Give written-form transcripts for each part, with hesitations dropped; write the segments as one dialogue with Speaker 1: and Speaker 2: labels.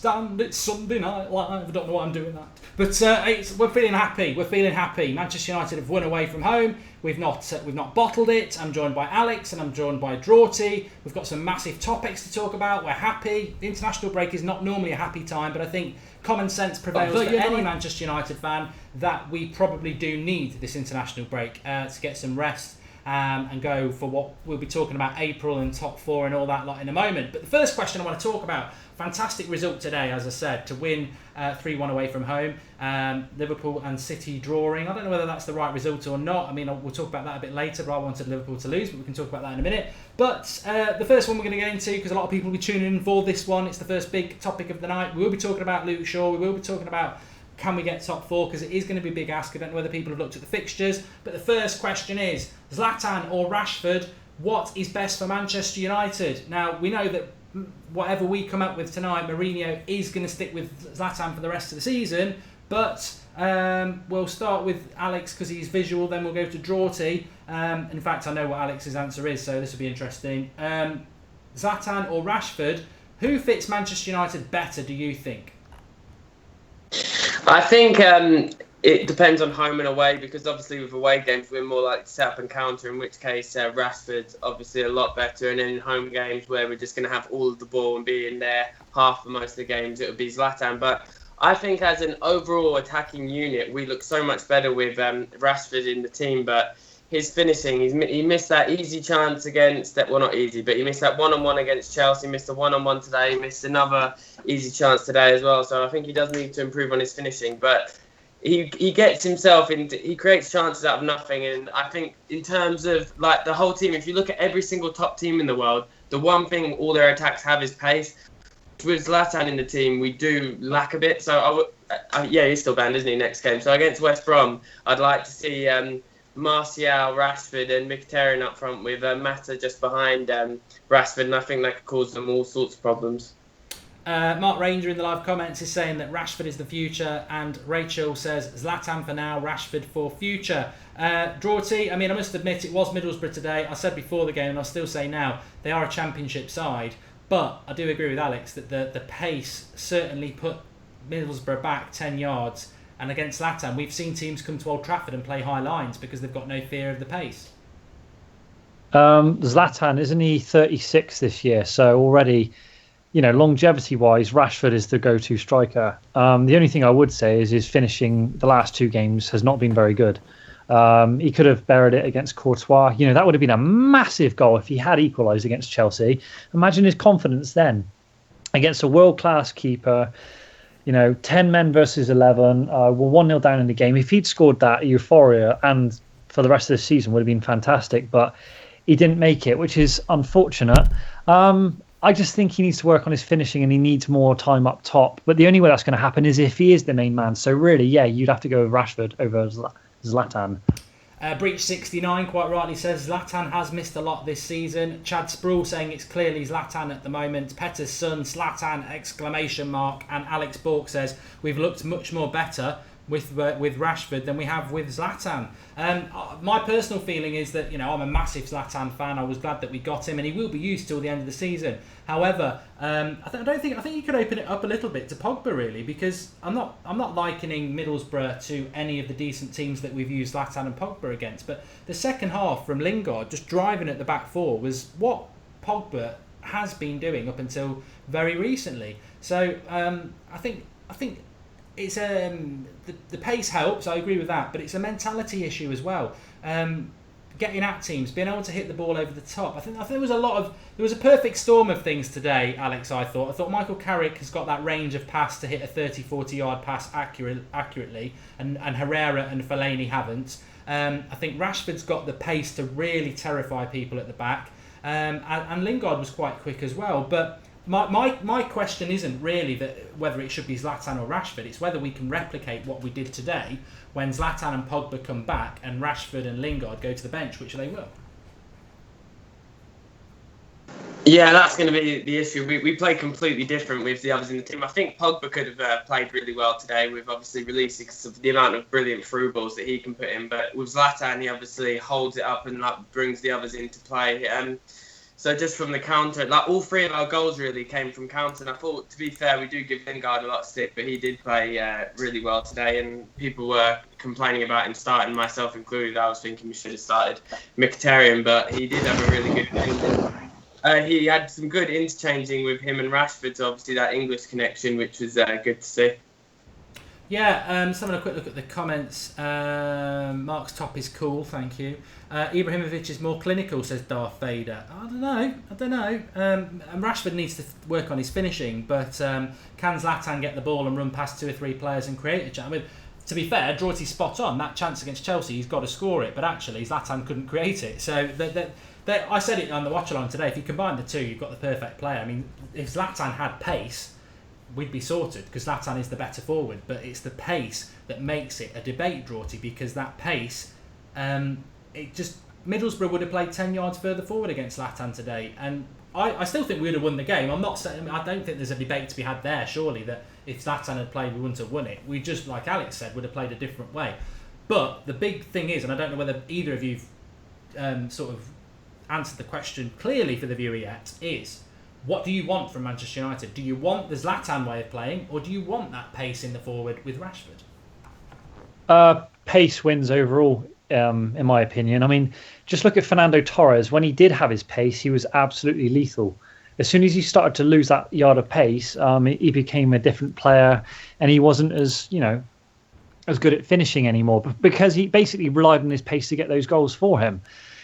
Speaker 1: stand. It's Sunday Night Live. I don't know why I'm doing that. But we're feeling happy. We're feeling happy. Manchester United have won away from home. We've not bottled it. I'm joined by Alex and I'm joined by Drawty. We've got some massive topics to talk about. We're happy. The international break is not normally a happy time, but I think common sense prevails for any Manchester United fan that we probably do need this international break to get some rest and go for what we'll be talking about, April and top four and all that lot in a moment. But the first question I want to talk about, fantastic result today, as I said, to win 3-1 away from home. Liverpool and City drawing. I don't know whether that's the right result or not. I mean, we'll talk about that a bit later, but I wanted Liverpool to lose, but we can talk about that in a minute. But the first one we're going to get into, because a lot of people will be tuning in for this one, it's the first big topic of the night. We will be talking about Luke Shaw. We will be talking about can we get top four, because it is going to be a big ask. I don't know whether people have looked at the fixtures, but the first question is, Zlatan or Rashford, what is best for Manchester United? Now, we know that whatever we come up with tonight, Mourinho is going to stick with Zlatan for the rest of the season, but we'll start with Alex because he's visual, then we'll go to Drawty. In fact, I know what Alex's answer is, so this will be interesting. Zlatan or Rashford, who fits Manchester United better, do you think?
Speaker 2: I think it depends on home and away, because obviously with away games we're more likely to set up and counter, in which case Rashford's obviously a lot better, and then in home games where we're just going to have all of the ball and be in there half for most of the games, it would be Zlatan. But I think as an overall attacking unit we look so much better with Rashford in the team, but his finishing, he missed that easy chance against, well not easy, but he missed that one-on-one against Chelsea, missed a one-on-one today, missed another easy chance today as well, so I think he does need to improve on his finishing, but he gets himself into, he creates chances out of nothing. And I think in terms of like the whole team, if you look at every single top team in the world, the one thing all their attacks have is pace. With Zlatan in the team, we do lack a bit, so yeah, he's still banned, isn't he, next game? So against West Brom, I'd like to see Martial, Rashford and Mkhitaryan up front with Mata just behind Rashford, and I think that could cause them all sorts of problems.
Speaker 1: Mark Ranger in the live comments is saying that Rashford is the future, and Rachel says Zlatan for now, Rashford for future. Drawty, I mean, I must admit it was Middlesbrough today. I said before the game and I'll still say now, they are a championship side, but I do agree with Alex that the pace certainly put Middlesbrough back 10 yards. And against Zlatan, we've seen teams come to Old Trafford and play high lines because they've got no fear of the pace.
Speaker 3: Zlatan, isn't he 36 this year? So already, longevity-wise, Rashford is the go-to striker. The only thing I would say is his finishing the last two games has not been very good. He could have buried it against Courtois. That would have been a massive goal if he had equalised against Chelsea. Imagine his confidence then against a world-class keeper. 10 men versus 11, we're 1-0 down in the game. If he'd scored that, euphoria and for the rest of the season would have been fantastic, but he didn't make it, which is unfortunate. I just think he needs to work on his finishing and he needs more time up top. But the only way that's going to happen is if he is the main man. So really, yeah, you'd have to go with Rashford over Zlatan.
Speaker 1: Breach69 quite rightly says Zlatan has missed a lot this season. Chad Sproul saying it's clearly Zlatan at the moment. Petter's son, Zlatan, ! And Alex Bork says we've looked much more better with Rashford than we have with Zlatan. My personal feeling is that I'm a massive Zlatan fan. I was glad that we got him, and he will be used till the end of the season. However, I think you could open it up a little bit to Pogba really, because I'm not likening Middlesbrough to any of the decent teams that we've used Zlatan and Pogba against. But the second half from Lingard just driving at the back four was what Pogba has been doing up until very recently. So I think it's the pace helps. I agree with that, but it's a mentality issue as well. Getting at teams, being able to hit the ball over the top. I think there was a perfect storm of things today, Alex. I thought Michael Carrick has got that range of pass to hit a 30-40 yard pass accurately, and Herrera and Fellaini haven't. I think Rashford's got the pace to really terrify people at the back, and Lingard was quite quick as well. But my question isn't really that whether it should be Zlatan or Rashford. It's whether we can replicate what we did today when Zlatan and Pogba come back and Rashford and Lingard go to the bench, which they will.
Speaker 2: Yeah, that's going to be the issue. We play completely different with the others in the team. I think Pogba could have played really well today with obviously releasing because of the amount of brilliant through balls that he can put in. But with Zlatan, he obviously holds it up and brings the others into play. So just from the counter, like all three of our goals really came from counter. And I thought, to be fair, we do give Lingard a lot of stick, but he did play really well today. And people were complaining about him starting, myself included. I was thinking we should have started Mkhitaryan, but he did have a really good game. He had some good interchanging with him and Rashford, so obviously that English connection, which was good to see.
Speaker 1: Yeah, just having a quick look at the comments. Mark's top is cool, thank you. Ibrahimovic is more clinical, says Darth Vader. I don't know. And Rashford needs to work on his finishing, but can Zlatan get the ball and run past 2 or 3 players and create a chance? I mean, to be fair, Drawty's spot on. That chance against Chelsea, he's got to score it, but actually Zlatan couldn't create it. So I said it on the watch-along today, if you combine the two, you've got the perfect player. I mean, if Zlatan had pace, we'd be sorted, because Zlatan is the better forward, but it's the pace that makes it a debate, Drawty, because that pace, Middlesbrough would have played 10 yards further forward against Zlatan today, and I still think we would have won the game. I'm not saying, I don't think there's a debate to be had there, surely, that if Zlatan had played, we wouldn't have won it. We just, like Alex said, would have played a different way. But the big thing is, and I don't know whether either of you sort of answered the question clearly for the viewer yet, is what do you want from Manchester United? Do you want the Zlatan way of playing, or do you want that pace in the forward with Rashford?
Speaker 3: Pace wins overall, in my opinion. I mean, just look at Fernando Torres. When he did have his pace, he was absolutely lethal. As soon as he started to lose that yard of pace, he became a different player, and he wasn't as good at finishing anymore, because he basically relied on his pace to get those goals for him.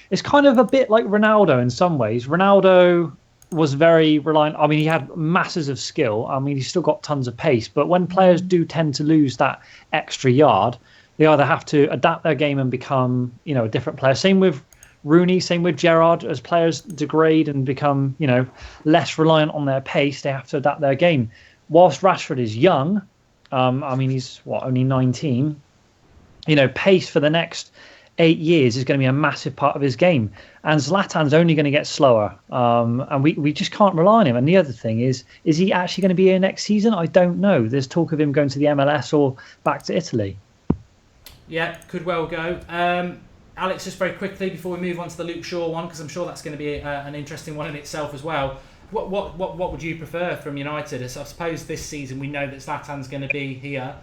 Speaker 3: It's kind of a bit like Ronaldo in some ways. Ronaldo was very reliant. I mean, he had masses of skill. I mean, he's still got tons of pace. But when players do tend to lose that extra yard, they either have to adapt their game and become, a different player. Same with Rooney, same with Gerrard. As players degrade and become, less reliant on their pace, they have to adapt their game. Whilst Rashford is young, I mean, he's only 19. Pace for the next 8 years is going to be a massive part of his game, and Zlatan's only going to get slower, and we just can't rely on him. And the other thing is he actually going to be here next season? I don't know. There's talk of him going to the MLS or back to Italy.
Speaker 1: Yeah, could well go. Alex, just very quickly before we move on to the Luke Shaw one, because I'm sure that's going to be an interesting one in itself as well. What would you prefer from United? I suppose this season we know that Zlatan's going to be here.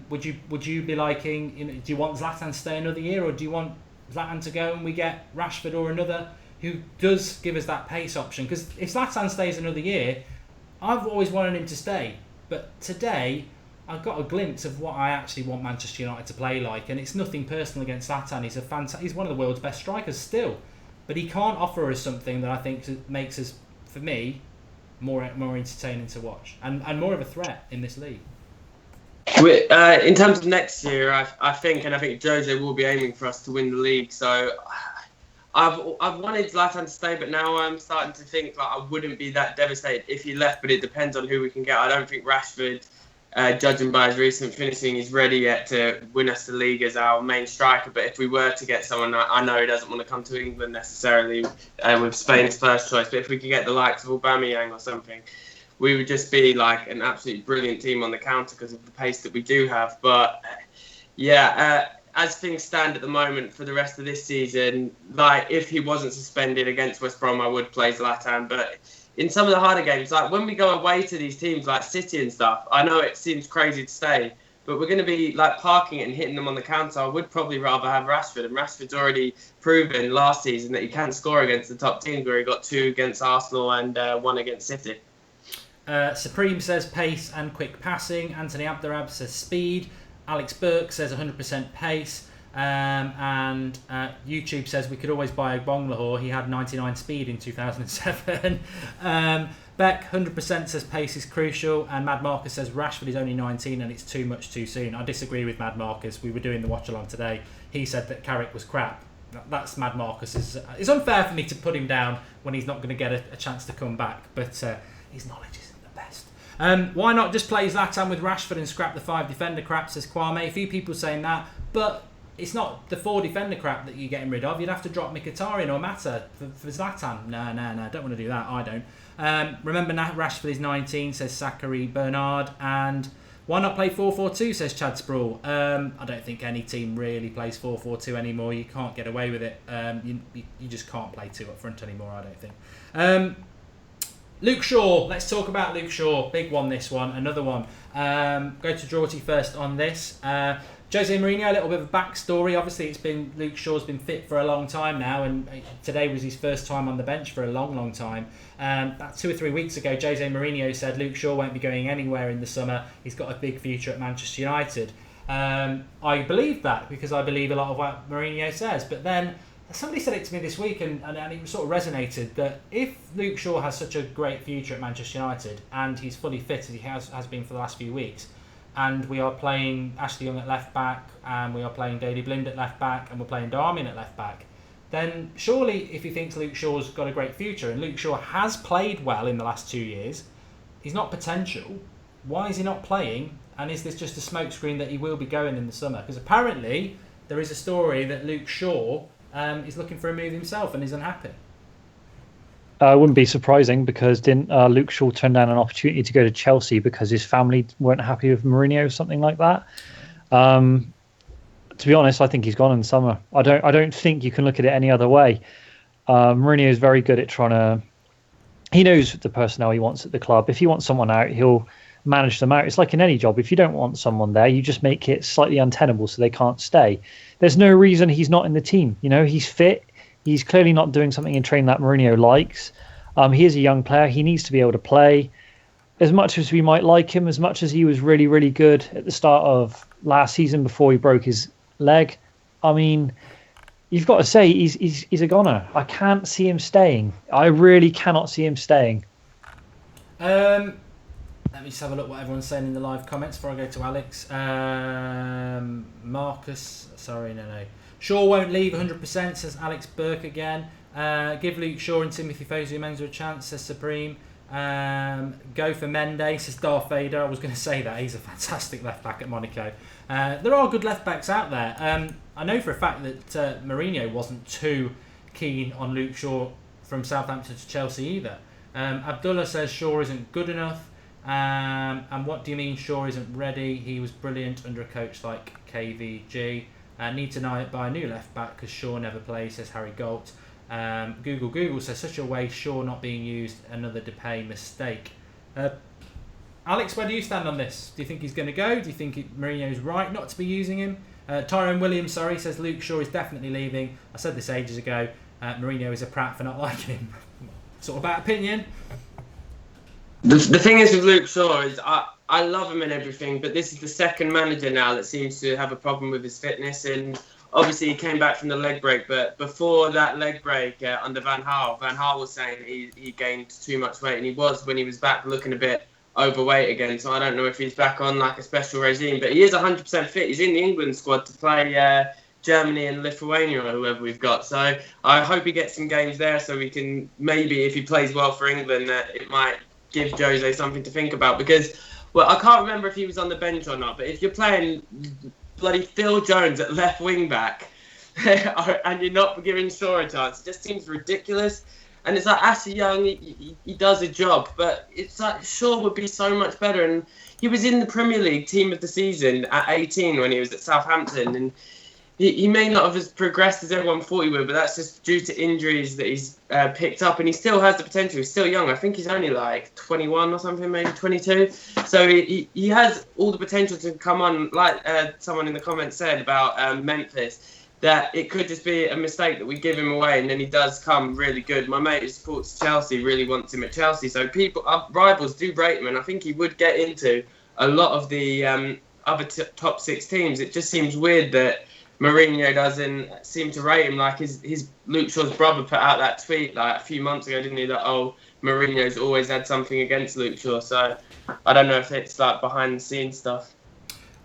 Speaker 1: Would you be liking? Do you want Zlatan to stay another year, or do you want Zlatan to go and we get Rashford or another who does give us that pace option? Because if Zlatan stays another year, I've always wanted him to stay, but today I've got a glimpse of what I actually want Manchester United to play like, and it's nothing personal against Zlatan. He's one of the world's best strikers still, but he can't offer us something that I think makes us, for me, more entertaining to watch and more of a threat in this league.
Speaker 2: In terms of next year, I think Jose will be aiming for us to win the league. So I've wanted Zlatan to stay, but now I'm starting to think I wouldn't be that devastated if he left. But it depends on who we can get. I don't think Rashford, judging by his recent finishing, is ready yet to win us the league as our main striker. But if we were to get someone, I know he doesn't want to come to England necessarily with Spain's first choice. But if we could get the likes of Aubameyang or something, we would just be like an absolutely brilliant team on the counter because of the pace that we do have. But as things stand at the moment for the rest of this season, if he wasn't suspended against West Brom, I would play Zlatan. But in some of the harder games, when we go away to these teams like City and stuff, I know it seems crazy to say, but we're going to be parking it and hitting them on the counter. I would probably rather have Rashford, and Rashford's already proven last season that he can score against the top teams, where he got 2 against Arsenal and 1 against City.
Speaker 1: Supreme says pace and quick passing. Anthony Abderab says speed. Alex Burke says 100% pace. And YouTube says we could always buy a Bonglahor. He had 99 speed in 2007. Beck 100% says pace is crucial. And Mad Marcus says Rashford is only 19 and it's too much too soon. I disagree with Mad Marcus. We were doing the watch along today. He said that Carrick was crap. That's Mad Marcus. It's unfair for me to put him down when he's not going to get a chance to come back. But his knowledge isn't the best. Why not just play Zlatan with Rashford and scrap the 5 defender crap, says Kwame. A few people saying that, but it's not the 4 defender crap that you're getting rid of. You'd have to drop Mkhitaryan or Mata for Zlatan. No, don't want to do that. I don't. Remember, Rashford is 19, says Zachary Bernard. And Why not play 4-4-2, says Chad Sproul. I don't think any team really plays 4-4-2 anymore. You can't get away with it. You just can't play 2 up front anymore, I don't think. Luke Shaw, let's talk about Luke Shaw. Big one, this one. Another one. Go to Drawty first on this. Jose Mourinho, a little bit of a backstory. Obviously, Luke Shaw's been fit for a long time now, and today was his first time on the bench for a long, long time. About 2 or 3 weeks ago, Jose Mourinho said Luke Shaw won't be going anywhere in the summer. He's got a big future at Manchester United. I believe that because I believe a lot of what Mourinho says. But then somebody said it to me this week, and it sort of resonated, that if Luke Shaw has such a great future at Manchester United and he's fully fit as he has been for the last few weeks, and we are playing Ashley Young at left back, and we are playing Daley Blind at left back, and we're playing Darmian at left back, then surely if he thinks Luke Shaw's got a great future, and Luke Shaw has played well in the last 2 years, he's not potential, why is he not playing? And is this just a smokescreen that he will be going in the summer? Because apparently there is a story that Luke Shaw is looking for a move himself and is unhappy.
Speaker 3: It wouldn't be surprising, because didn't Luke Shaw turn down an opportunity to go to Chelsea because his family weren't happy with Mourinho or something like that? To be honest, I think he's gone in the summer. I don't think you can look at it any other way. Mourinho is very good at he knows the personnel he wants at the club. If he wants someone out, he'll manage them out. It's like in any job. If you don't want someone there, you just make it slightly untenable so they can't stay. There's no reason he's not in the team. He's fit. He's clearly not doing something in training that Mourinho likes. He is a young player. He needs to be able to play. As much as we might like him, as much as he was really, really good at the start of last season before he broke his leg, I mean, you've got to say he's a goner. I can't see him staying. I really cannot see him staying.
Speaker 1: Let me just have a look what everyone's saying in the live comments before I go to Alex. Marcus, no. Shaw won't leave 100%, says Alex Burke again. Give Luke Shaw and Timothy Fosu-Mensah a chance, says Supreme. Go for Mendes, says Darth Vader. I was going to say that. He's a fantastic left-back at Monaco. There are good left-backs out there. I know for a fact that Mourinho wasn't too keen on Luke Shaw from Southampton to Chelsea either. Abdullah says Shaw isn't good enough. And what do you mean Shaw isn't ready? He was brilliant under a coach like KVG. Need to buy a new left back because Shaw never plays, says Harry Galt. Google says such a waste, Shaw not being used, another Depay mistake. Alex, where do you stand on this? Do you think he's going to go? Do you think Mourinho's right not to be using him? Tyrone Williams, says Luke Shaw is definitely leaving. I said this ages ago. Mourinho is a prat for not liking him. Sort of bad opinion.
Speaker 2: The thing is with Luke Shaw is I love him and everything, but this is the second manager now that seems to have a problem with his fitness. And obviously he came back from the leg break, but before that leg break under Van Gaal was saying he gained too much weight, and he was, when he was back, looking a bit overweight again. So I don't know if he's back on like a special regime, but he is 100% fit. He's in the England squad to play Germany and Lithuania or whoever we've got. So I hope he gets some games there, so we can maybe, if he plays well for England, it might give Jose something to think about. Because, well, I can't remember if he was on the bench or not, but if you're playing bloody Phil Jones at left wing back and you're not giving Shaw a chance, it just seems ridiculous. And it's like, Ashley Young, he does a job, but it's like Shaw would be so much better. And he was in the Premier League team of the season at 18 when he was at Southampton, and he may not have as progressed as everyone thought he would, but that's just due to injuries that he's picked up, and he still has the potential. He's still young. I think he's only like 21 or something, maybe 22. So he has all the potential to come on, like someone in the comments said about Memphis, that it could just be a mistake that we give him away, and then he does come really good. My mate who supports Chelsea really wants him at Chelsea, so our rivals do rate him, and I think he would get into a lot of the other top 6 teams. It just seems weird that Mourinho doesn't seem to rate him. Like his Luke Shaw's brother put out that tweet like a few months ago, didn't he? That Mourinho's always had something against Luke Shaw. So I don't know if it's like behind the scenes stuff.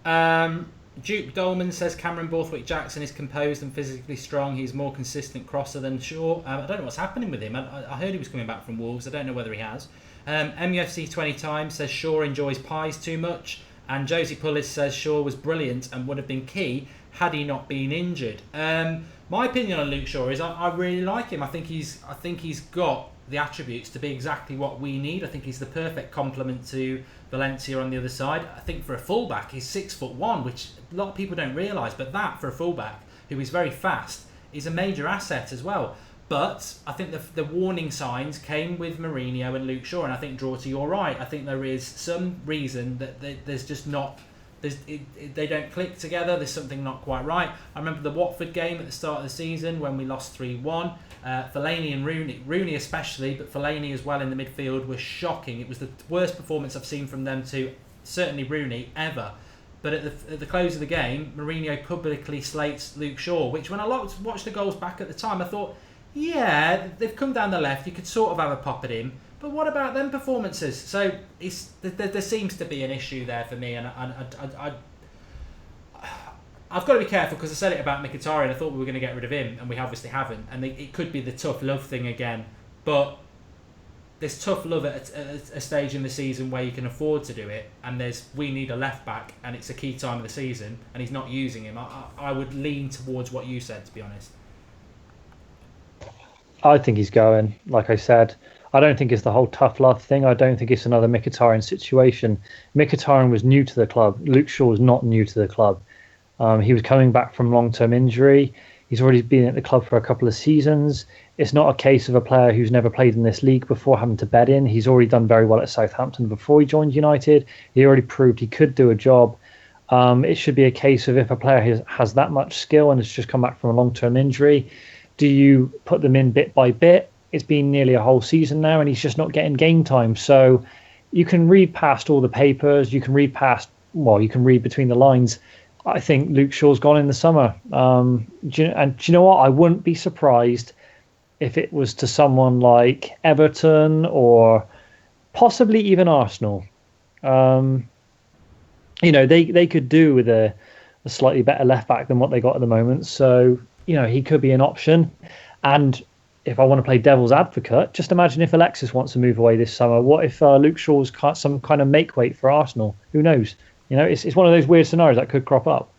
Speaker 1: Duke Dolman says Cameron Borthwick-Jackson is composed and physically strong. He's more consistent crosser than Shaw. I don't know what's happening with him. I heard he was coming back from Wolves. I don't know whether he has. MUFC 20 times says Shaw enjoys pies too much. And Josie Pullis says Shaw was brilliant and would have been key had he not been injured. My opinion on Luke Shaw is I really like him. I think he's got the attributes to be exactly what we need. I think he's the perfect complement to Valencia on the other side. I think for a fullback, he's 6'1", which a lot of people don't realise, but that for a fullback who is very fast is a major asset as well. But I think the warning signs came with Mourinho and Luke Shaw, and I think, Drawty, you're right. I think there is some reason that there's just not... they don't click together. There's something not quite right. I remember the Watford game at the start of the season when we lost 3-1. Fellaini and Rooney especially, but Fellaini as well in the midfield was shocking. It was the worst performance I've seen from them two, certainly Rooney, ever. But at the close of the game, Mourinho publicly slates Luke Shaw, which when I watched the goals back at the time, I thought, yeah, they've come down the left. You could sort of have a pop at him. But what about them performances? So there seems to be an issue there for me, and I've got to be careful because I said it about Mkhitaryan. I thought we were going to get rid of him, and we obviously haven't. And it could be the tough love thing again. But there's tough love at a stage in the season where you can afford to do it, and we need a left back, and it's a key time of the season, and he's not using him. I would lean towards what you said, to be honest.
Speaker 3: I think he's going, like I said. I don't think it's the whole tough love thing. I don't think it's another Mkhitaryan situation. Mkhitaryan was new to the club. Luke Shaw was not new to the club. He was coming back from long-term injury. He's already been at the club for a couple of seasons. It's not a case of a player who's never played in this league before having to bed in. He's already done very well at Southampton before he joined United. He already proved he could do a job. It should be a case of if a player has that much skill and has just come back from a long-term injury, do you put them in bit by bit? It's been nearly a whole season now and he's just not getting game time. So you can read past all the papers. You can read between the lines. I think Luke Shaw's gone in the summer. Do you know what? I wouldn't be surprised if it was to someone like Everton or possibly even Arsenal. They could do with a slightly better left back than what they got at the moment. So, he could be an option. And if I want to play devil's advocate, just imagine if Alexis wants to move away this summer. What if Luke Shaw's some kind of make weight for Arsenal? Who knows? It's one of those weird scenarios that could crop up.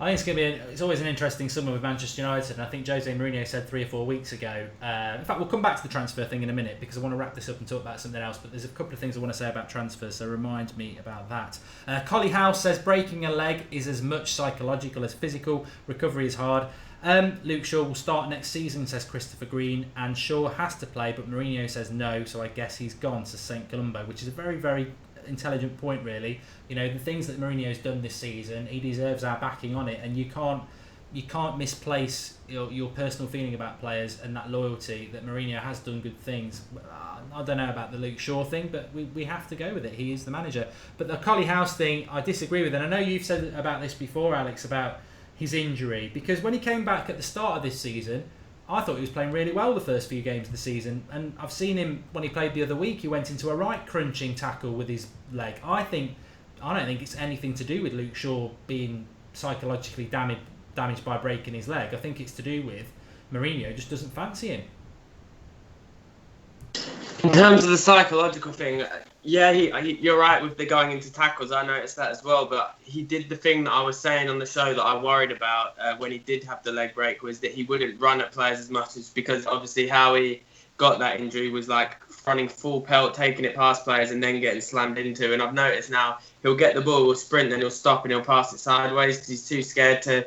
Speaker 1: I think it's going to be it's always an interesting summer with Manchester United, and I think Jose Mourinho said 3 or 4 weeks ago. In fact, we'll come back to the transfer thing in a minute because I want to wrap this up and talk about something else. But there's a couple of things I want to say about transfers, so remind me about that. Collie House says breaking a leg is as much psychological as physical. Recovery is hard. Luke Shaw will start next season, says Christopher Green, and Shaw has to play, but Mourinho says no, so I guess he's gone to St Colombo, which is a very, very intelligent point, really. The things that Mourinho's done this season, he deserves our backing on it, and you can't misplace your personal feeling about players and that loyalty that Mourinho has done good things. I don't know about the Luke Shaw thing, but we have to go with it. He is the manager. But the Collie House thing, I disagree with, and I know you've said about this before, Alex, about his injury, because when he came back at the start of this season, I thought he was playing really well the first few games of the season, and I've seen him when he played the other week. He went into a right crunching tackle with his leg. I don't think it's anything to do with Luke Shaw being psychologically damaged by breaking his leg. I think it's to do with Mourinho just doesn't fancy him.
Speaker 2: In terms of the psychological thing, yeah, you're right with the going into tackles. I noticed that as well. But he did the thing that I was saying on the show that I worried about when he did have the leg break, was that he wouldn't run at players as much, because obviously how he got that injury was like running full pelt, taking it past players and then getting slammed into. And I've noticed now he'll get the ball, he'll sprint, then he'll stop and he'll pass it sideways because he's too scared to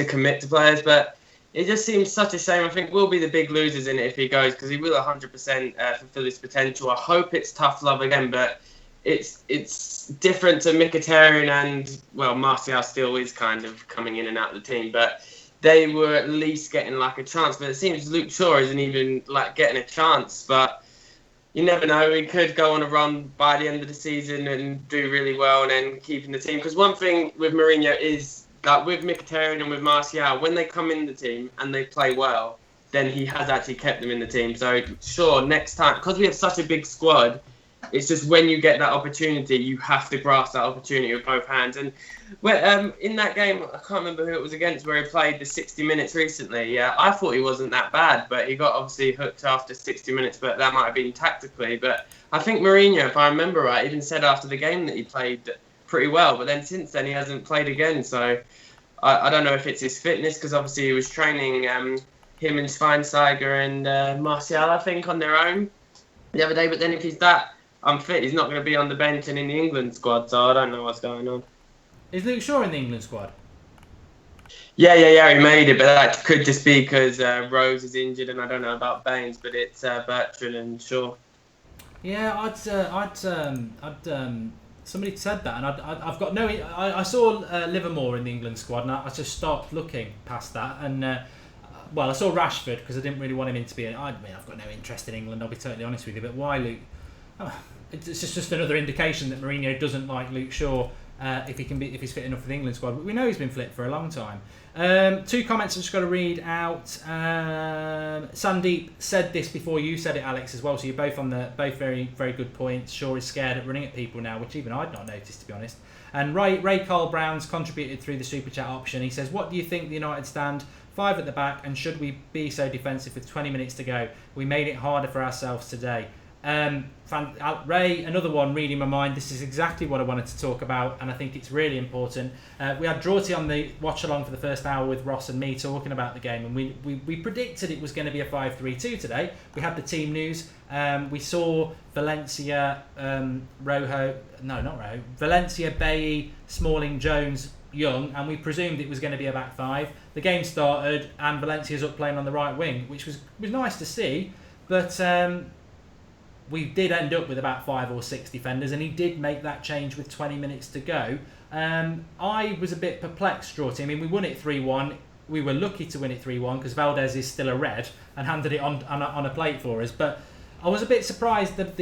Speaker 2: commit to players. But it just seems such a shame. I think we'll be the big losers in it if he goes, because he will 100% fulfill his potential. I hope it's tough love again, but it's different to Mkhitaryan and, well, Martial still is kind of coming in and out of the team, but they were at least getting like a chance. But it seems Luke Shaw isn't even like getting a chance. But you never know. He could go on a run by the end of the season and do really well and then keep in the team. Because one thing with Mourinho is, like with Mkhitaryan and with Martial, when they come in the team and they play well, then he has actually kept them in the team. So sure, next time, because we have such a big squad, it's just when you get that opportunity, you have to grasp that opportunity with both hands. And in that game, I can't remember who it was against, where he played the 60 minutes recently. Yeah, I thought he wasn't that bad, but he got obviously hooked after 60 minutes, but that might have been tactically. But I think Mourinho, if I remember right, even said after the game that he played pretty well, but then since then he hasn't played again. So I don't know if it's his fitness, because obviously he was training him and Schweinsteiger and Martial, I think, on their own the other day. But then if he's that unfit, he's not going to be on the bench and in the England squad. So I don't know what's going on.
Speaker 1: Is Luke Shaw in the England squad?
Speaker 2: Yeah, he made it, but that could just be because Rose is injured, and I don't know about Baines, but it's Bertrand and Shaw.
Speaker 1: Yeah, somebody said that, and I've got no. I saw Livermore in the England squad, and I just stopped looking past that. And well, I saw Rashford because I didn't really want him to be. I mean, I've got no interest in England. I'll be totally honest with you. But why Luke? It's just another indication that Mourinho doesn't like Luke Shaw. If he's fit enough for the England squad, but we know he's been flipped for a long time. 2 comments I've just got to read out. Sandeep said this before you said it, Alex, as well. So you're both on both very, very good points. Shaw is scared at running at people now, which even I'd not noticed, to be honest. And Ray Carl Brown's contributed through the super chat option. He says, "What do you think the United stand 5 at the back, and should we be so defensive with 20 minutes to go? We made it harder for ourselves today." Ray, another one reading my mind. This is exactly what I wanted to talk about, and I think it's really important. We had Drawty on the watch along for the first hour with Ross and me talking about the game, and we predicted it was going to be a 5-3-2 today. We had the team news. We saw Valencia, Valencia, Bailly, Smalling, Jones, Young, and we presumed it was going to be a back 5. The game started, and Valencia's up playing on the right wing, which was nice to see, but we did end up with about 5 or 6 defenders, and he did make that change with 20 minutes to go. I was a bit perplexed, Drawty. I mean, we won it 3-1. We were lucky to win it 3-1 because Valdez is still a red and handed it on a plate for us. But I was a bit surprised that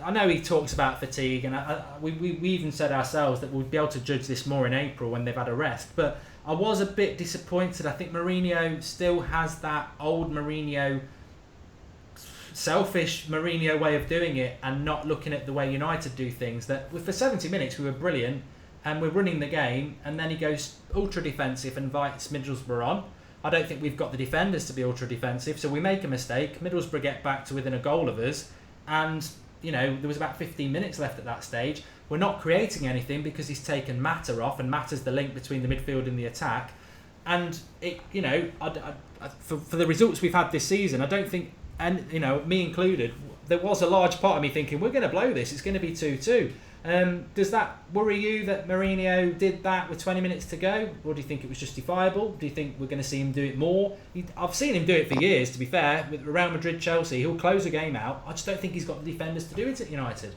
Speaker 1: I know he talks about fatigue, and we even said ourselves that we'd be able to judge this more in April when they've had a rest. But I was a bit disappointed. I think Mourinho still has that old Mourinho, selfish Mourinho way of doing it, and not looking at the way United do things. That for 70 minutes we were brilliant and we're running the game, and then he goes ultra defensive and invites Middlesbrough on. I don't think we've got the defenders to be ultra defensive, so we make a mistake. Middlesbrough get back to within a goal of us, and there was about 15 minutes left at that stage. We're not creating anything because he's taken Mata off, and Mata's the link between the midfield and the attack. And it, for the results we've had this season, I don't think, and me included, there was a large part of me thinking we're going to blow this. It's going to be 2-2. Does that worry you that Mourinho did that with 20 minutes to go, or do you think it was justifiable? Do you think we're going to see him do it more? I've seen him do it for years, to be fair, with Real Madrid, Chelsea. He'll close a game out. I just don't think he's got the defenders to do it at United.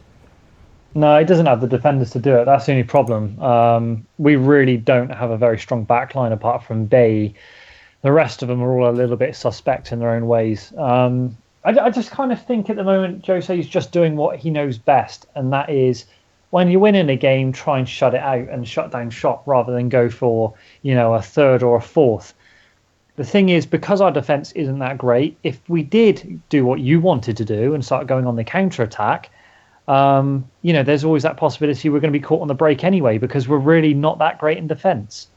Speaker 3: No, he doesn't have the defenders to do it. That's the only problem. We really don't have a very strong backline apart from Bay. The rest of them are all a little bit suspect in their own ways. I just kind of think at the moment Jose is just doing what he knows best, and that is when you're winning a game, try and shut it out and shut down shop rather than go for a third or a fourth. The thing is, because our defence isn't that great, if we did do what you wanted to do and start going on the counter-attack, there's always that possibility we're going to be caught on the break anyway, because we're really not that great in defence.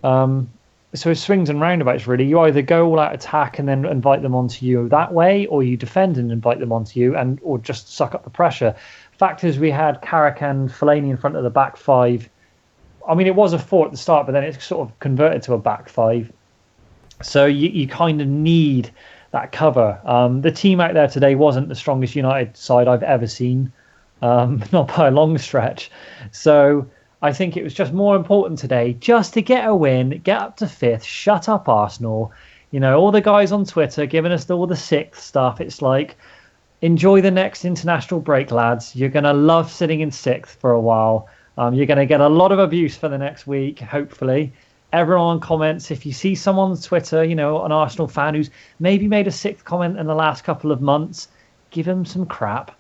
Speaker 3: So it swings and roundabouts, really. You either go all out attack and then invite them onto you that way, or you defend and invite them onto you, or just suck up the pressure. Fact is, we had Carrick and Fellaini in front of the back 5. I mean, it was a 4 at the start, but then it sort of converted to a back 5. So you kind of need that cover. The team out there today wasn't the strongest United side I've ever seen, not by a long stretch. So I think it was just more important today just to get a win, get up to 5th, shut up Arsenal. All the guys on Twitter giving us all the 6th stuff. It's like, enjoy the next international break, lads. You're going to love sitting in 6th for a while. You're going to get a lot of abuse for the next week, hopefully. Everyone comments. If you see someone on Twitter, an Arsenal fan who's maybe made a 6th comment in the last couple of months, give him some crap.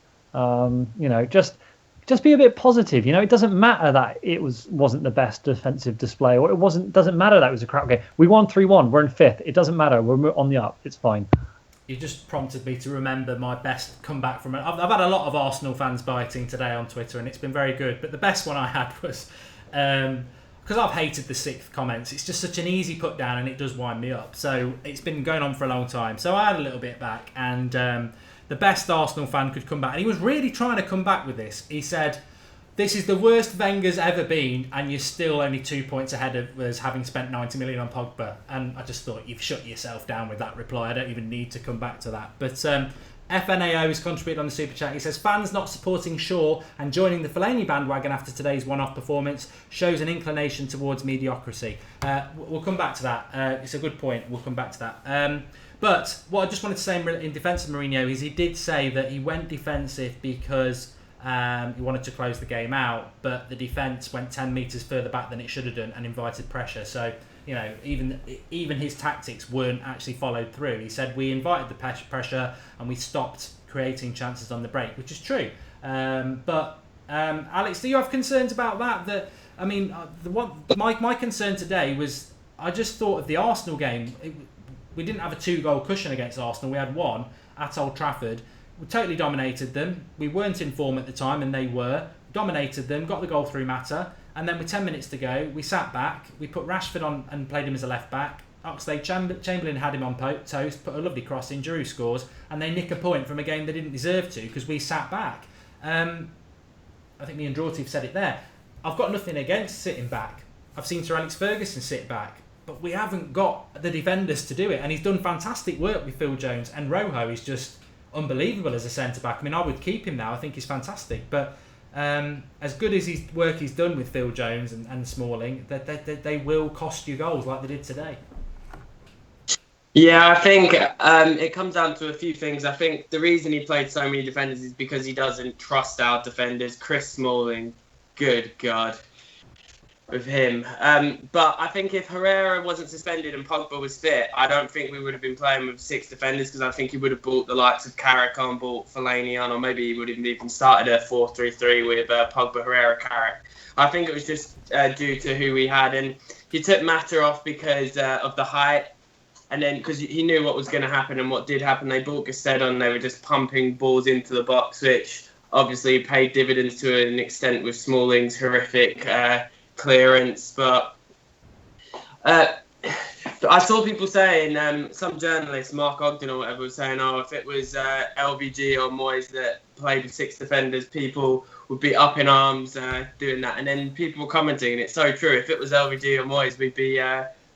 Speaker 3: Just be a bit positive. It doesn't matter that it wasn't the best defensive display, or doesn't matter that it was a crap game. We won 3-1. We're in 5th. It doesn't matter. We're on the up. It's fine.
Speaker 1: You just prompted me to remember my best comeback from it. I've had a lot of Arsenal fans biting today on Twitter, and it's been very good. But the best one I had was because I've hated the 6th comments. It's just such an easy put down, and it does wind me up. So it's been going on for a long time. So I had a little bit back, and the best Arsenal fan could come back, and he was really trying to come back with this. He said, This is the worst Wenger's ever been, and you're still only 2 points ahead of us, having spent 90 million on Pogba. And I just thought you've shut yourself down with that reply. I don't even need to come back to that. But FNAO has contributed on the super chat. He says fans not supporting Shaw and joining the Fellaini bandwagon after today's one-off performance shows an inclination towards mediocrity. We'll come back to that. It's a good point. We'll come back to that. But what I just wanted to say in defence of Mourinho is he did say that he went defensive because he wanted to close the game out, but the defence went 10 metres further back than it should have done and invited pressure. So, you know, even his tactics weren't actually followed through. He said we invited the pressure and we stopped creating chances on the break, which is true. But Alex, do you have concerns about that? My concern today was I just thought of the Arsenal game. We didn't have a 2-goal cushion against Arsenal. We had one at Old Trafford. We totally dominated them. We weren't in form at the time, and they were. Dominated them, got the goal through Mata, and then with 10 minutes to go, we sat back. We put Rashford on and played him as a left back. Oxlade-Chamberlain had him on toast, put a lovely cross in. Giroud scores, and they nick a point from a game they didn't deserve to because we sat back. I think me and Drawty have said it there. I've got nothing against sitting back. I've seen Sir Alex Ferguson sit back, but we haven't got the defenders to do it, and he's done fantastic work with Phil Jones, and Rojo is just unbelievable as a centre-back. I mean, I would keep him now. I think he's fantastic. But as good as his work he's done with Phil Jones and Smalling, they will cost you goals like they did today.
Speaker 2: Yeah, I think it comes down to a few things. I think the reason he played so many defenders is because he doesn't trust our defenders. Chris Smalling, good God, with him. But I think if Herrera wasn't suspended and Pogba was fit, I don't think we would have been playing with 6 defenders, because I think he would have brought the likes of Carrick on, brought Fellaini on, or maybe he would have even started a 4-3-3 with Pogba, Herrera, Carrick. I think it was just due to who we had, and he took Mata off because of the height, and then because he knew what was going to happen, and what did happen, they brought Gusted on. They were just pumping balls into the box, which obviously paid dividends to an extent with Smalling's horrific clearance. But I saw people saying, some journalists, Mark Ogden or whatever, was saying, if it was LVG or Moyes that played with 6 defenders, people would be up in arms doing that. And then people were commenting, and it's so true, if it was LVG or Moyes, we'd be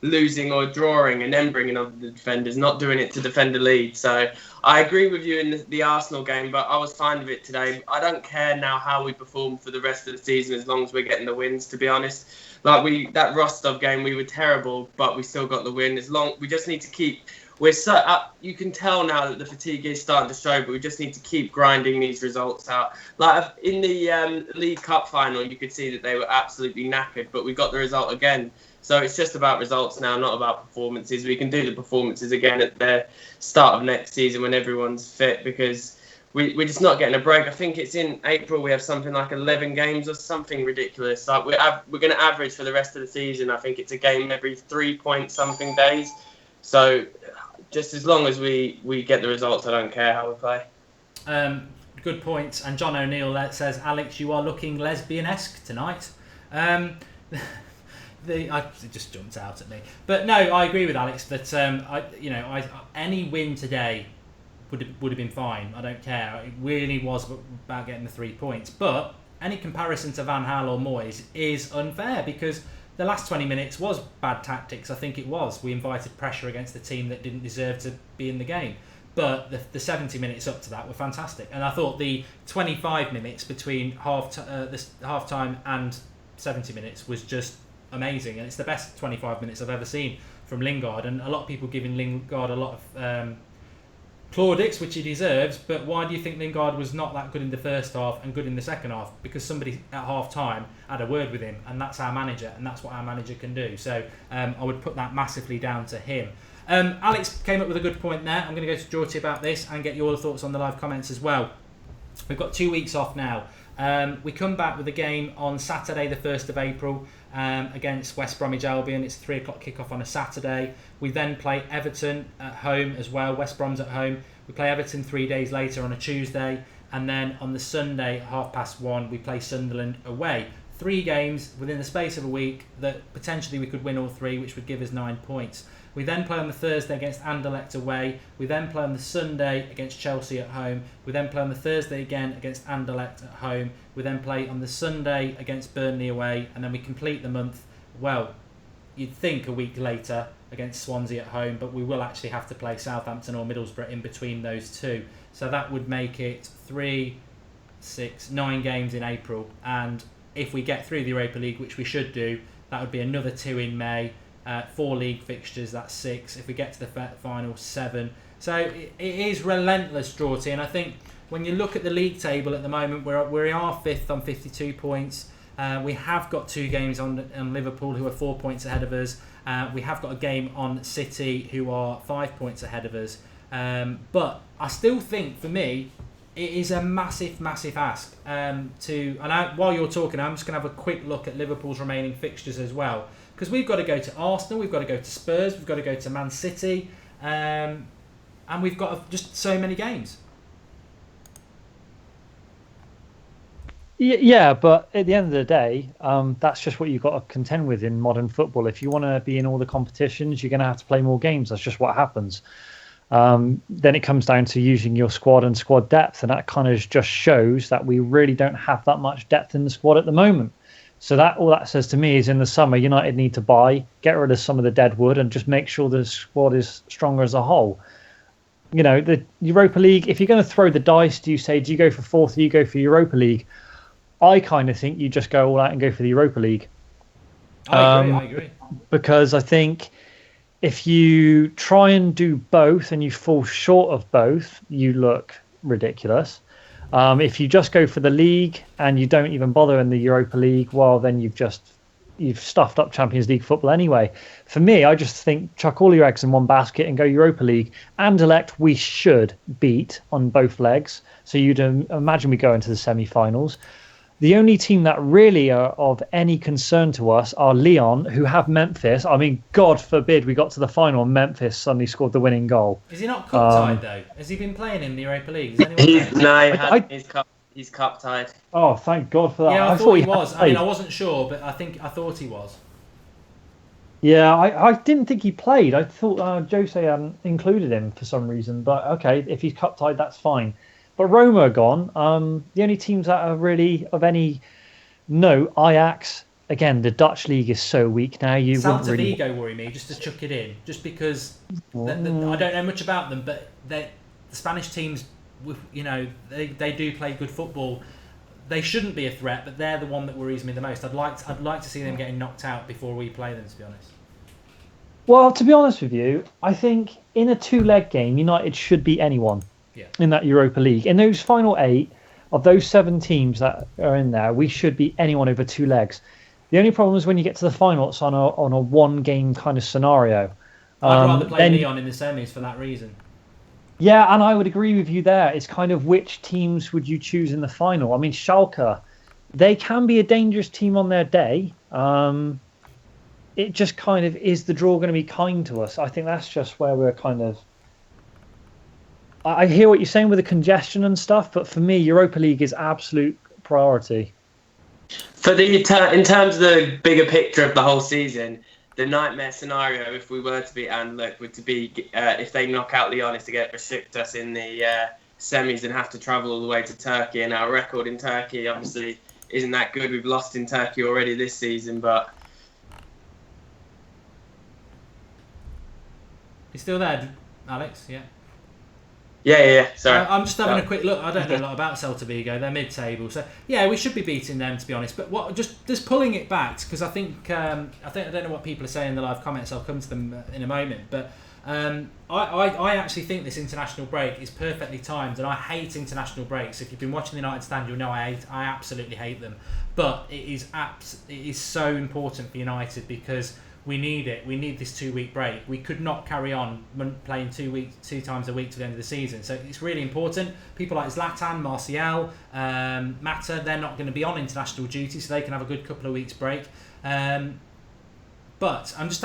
Speaker 2: losing or drawing and then bringing on the defenders, not doing it to defend the lead. So I agree with you in the Arsenal game, but I was fine with it today. I don't care now how we perform for the rest of the season, as long as we're getting the wins, to be honest. Like that Rostov game, we were terrible, but we still got the win. We just need to keep. We're so up. You can tell now that the fatigue is starting to show, but we just need to keep grinding these results out. Like in the League Cup final, you could see that they were absolutely knackered, but we got the result again. So it's just about results now, not about performances. We can do the performances again at the start of next season when everyone's fit, because we're just not getting a break. I think it's in April we have something like 11 games or something ridiculous. Like we're going to average for the rest of the season, I think it's a game every 3-point-something days. So just as long as we get the results, I don't care how we play.
Speaker 1: Good point. And John O'Neill says, Alex, you are looking lesbian-esque tonight. It just jumped out at me, but no, I agree with Alex that any win today would have been fine. I don't care. It really was about getting the 3 points. But any comparison to Van Gaal or Moyes is unfair, because the last 20 minutes was bad tactics. I think it was. We invited pressure against the team that didn't deserve to be in the game. But the 70 minutes up to that were fantastic, and I thought the 25 minutes between half time and 70 minutes was just amazing, and it's the best 25 minutes I've ever seen from Lingard. And a lot of people giving Lingard a lot of plaudits, which he deserves, but why do you think Lingard was not that good in the first half and good in the second half? Because somebody at half time had a word with him, and that's our manager, and that's what our manager can do. So I would put that massively down to him. Alex came up with a good point there. I'm going to go to Georgie about this and get your thoughts on the live comments as well. We've got 2 weeks off now. We come back with a game on Saturday the 1st of April against West Bromwich Albion. It's a 3 o'clock kickoff on a Saturday. We then play Everton at home as well. West Brom's at home. We play Everton 3 days later on a Tuesday, and then on the Sunday at 1:30 we play Sunderland away. 3 games within the space of a week that potentially we could win all 3, which would give us 9 points. We then play on the Thursday against Anderlecht away. We then play on the Sunday against Chelsea at home. We then play on the Thursday again against Anderlecht at home. We then play on the Sunday against Burnley away. And then we complete the month, well, you'd think a week later against Swansea at home, but we will actually have to play Southampton or Middlesbrough in between those 2. So that would make it 3, 6, 9 games in April. And if we get through the Europa League, which we should do, that would be another 2 in May. 4 league fixtures, that's 6. If we get to the final, 7. So it is relentless, Draughty. And I think when you look at the league table at the moment, we are 5th on 52 points. We have got 2 games on Liverpool, who are 4 points ahead of us. We have got a game on City, who are 5 points ahead of us. But I still think, for me, it is a massive, massive ask while you're talking, I'm just going to have a quick look at Liverpool's remaining fixtures as well. Because we've got to go to Arsenal, we've got to go to Spurs, we've got to go to Man City, and we've got just so many games.
Speaker 3: Yeah, but at the end of the day, that's just what you've got to contend with in modern football. If you want to be in all the competitions, you're going to have to play more games. That's just what happens. Then it comes down to using your squad and squad depth, and that kind of just shows that we really don't have that much depth in the squad at the moment. So all that says to me is in the summer, United need to get rid of some of the dead wood and just make sure the squad is stronger as a whole. The Europa League, if you're going to throw the dice, do you go for 4th, do you go for Europa League? I kind of think you just go all out and go for the Europa League.
Speaker 1: I agree.
Speaker 3: Because I think if you try and do both and you fall short of both, you look ridiculous. If you just go for the league and you don't even bother in the Europa League, well, then you've stuffed up Champions League football anyway. For me, I just think chuck all your eggs in one basket and go Europa League. Anderlecht we should beat on both legs. So you'd imagine we go into the semi-finals. The only team that really are of any concern to us are Lyon, who have Memphis. I mean, God forbid we got to the final and Memphis suddenly scored the winning goal.
Speaker 1: Is he not cup tied though? Has he been playing in the Europa League?
Speaker 2: He's cup tied.
Speaker 3: Oh, thank God for that.
Speaker 1: Yeah, I thought he was. I mean, I wasn't sure, but I thought he was.
Speaker 3: Yeah, I didn't think he played. I thought Jose hadn't included him for some reason. But okay, if he's cup tied, that's fine. But Roma are gone. The only teams that are really of any note, Ajax. Again, the Dutch league is so weak now.
Speaker 1: Celta Vigo worry me, just to chuck it in, just because I don't know much about them, but the Spanish teams, they do play good football. They shouldn't be a threat, but they're the one that worries me the most. I'd like to see them getting knocked out before we play them, to be honest.
Speaker 3: Well, to be honest with you, I think in a 2-leg game, United should beat anyone. In that Europa League. In those final 8 of those 7 teams that are in there, we should beat anyone over 2 legs. The only problem is when you get to the final, it's on a 1-game kind of scenario.
Speaker 1: I'd rather play Lyon in the semis for that reason.
Speaker 3: Yeah, and I would agree with you there. It's kind of which teams would you choose in the final? I mean, Schalke, they can be a dangerous team on their day. It just kind of, is the draw going to be kind to us? I think that's just where we're kind of... I hear what you're saying with the congestion and stuff, but for me, Europa League is absolute priority.
Speaker 2: In terms of the bigger picture of the whole season, the nightmare scenario, if we were to beat Anderlecht, would to be if they knock out Lyon, is to get Besiktas in the semis and have to travel all the way to Turkey. And our record in Turkey, obviously, isn't that good. We've lost in Turkey already this season, but...
Speaker 1: You still there, Alex? Yeah.
Speaker 2: Yeah. Sorry.
Speaker 1: I'm just having a quick look. I don't know a lot about Celta Vigo. They're mid-table, so yeah, we should be beating them, to be honest. But just pulling it back, because I don't know what people are saying in the live comments. I'll come to them in a moment. But I actually think this international break is perfectly timed, and I hate international breaks. If you've been watching the United stand, you'll know I absolutely hate them. But it is so important for United because we need it. We need this 2-week break. We could not carry on playing 2 times a week to the end of the season. So it's really important. People like Zlatan, Martial, Mata, they're not going to be on international duty, so they can have a good couple of weeks break. But I'm just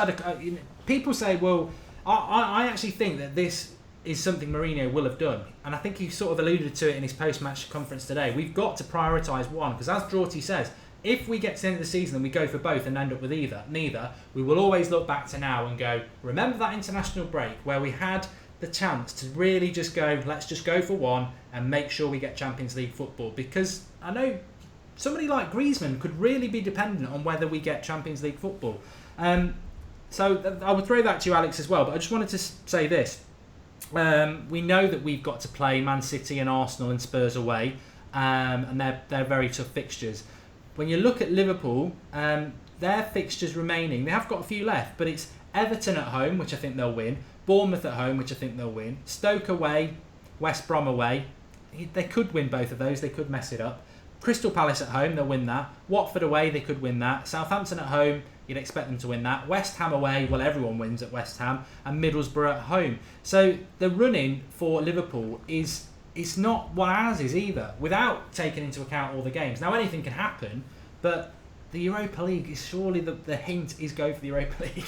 Speaker 1: people say, well, I actually think that this is something Mourinho will have done. And I think he sort of alluded to it in his post-match conference today. We've got to prioritise one, because as Draughty says, if we get to the end of the season and we go for both and end up with neither, we will always look back to now and go, remember that international break where we had the chance to really just go, let's just go for one and make sure we get Champions League football. Because I know somebody like Griezmann could really be dependent on whether we get Champions League football. So I would throw that to you, Alex, as well. But I just wanted to say this. We know that we've got to play Man City and Arsenal and Spurs away. And they're very tough fixtures. When you look at Liverpool, their fixtures remaining, they have got a few left, but it's Everton at home, which I think they'll win, Bournemouth at home, which I think they'll win, Stoke away, West Brom away. They could win both of those, they could mess it up. Crystal Palace at home, they'll win that. Watford away, they could win that. Southampton at home, you'd expect them to win that. West Ham away, well, everyone wins at West Ham. And Middlesbrough at home. So the running for Liverpool is... it's not what ours is either, without taking into account all the games. Now, anything can happen, but the Europa League is surely the hint is go for the Europa League.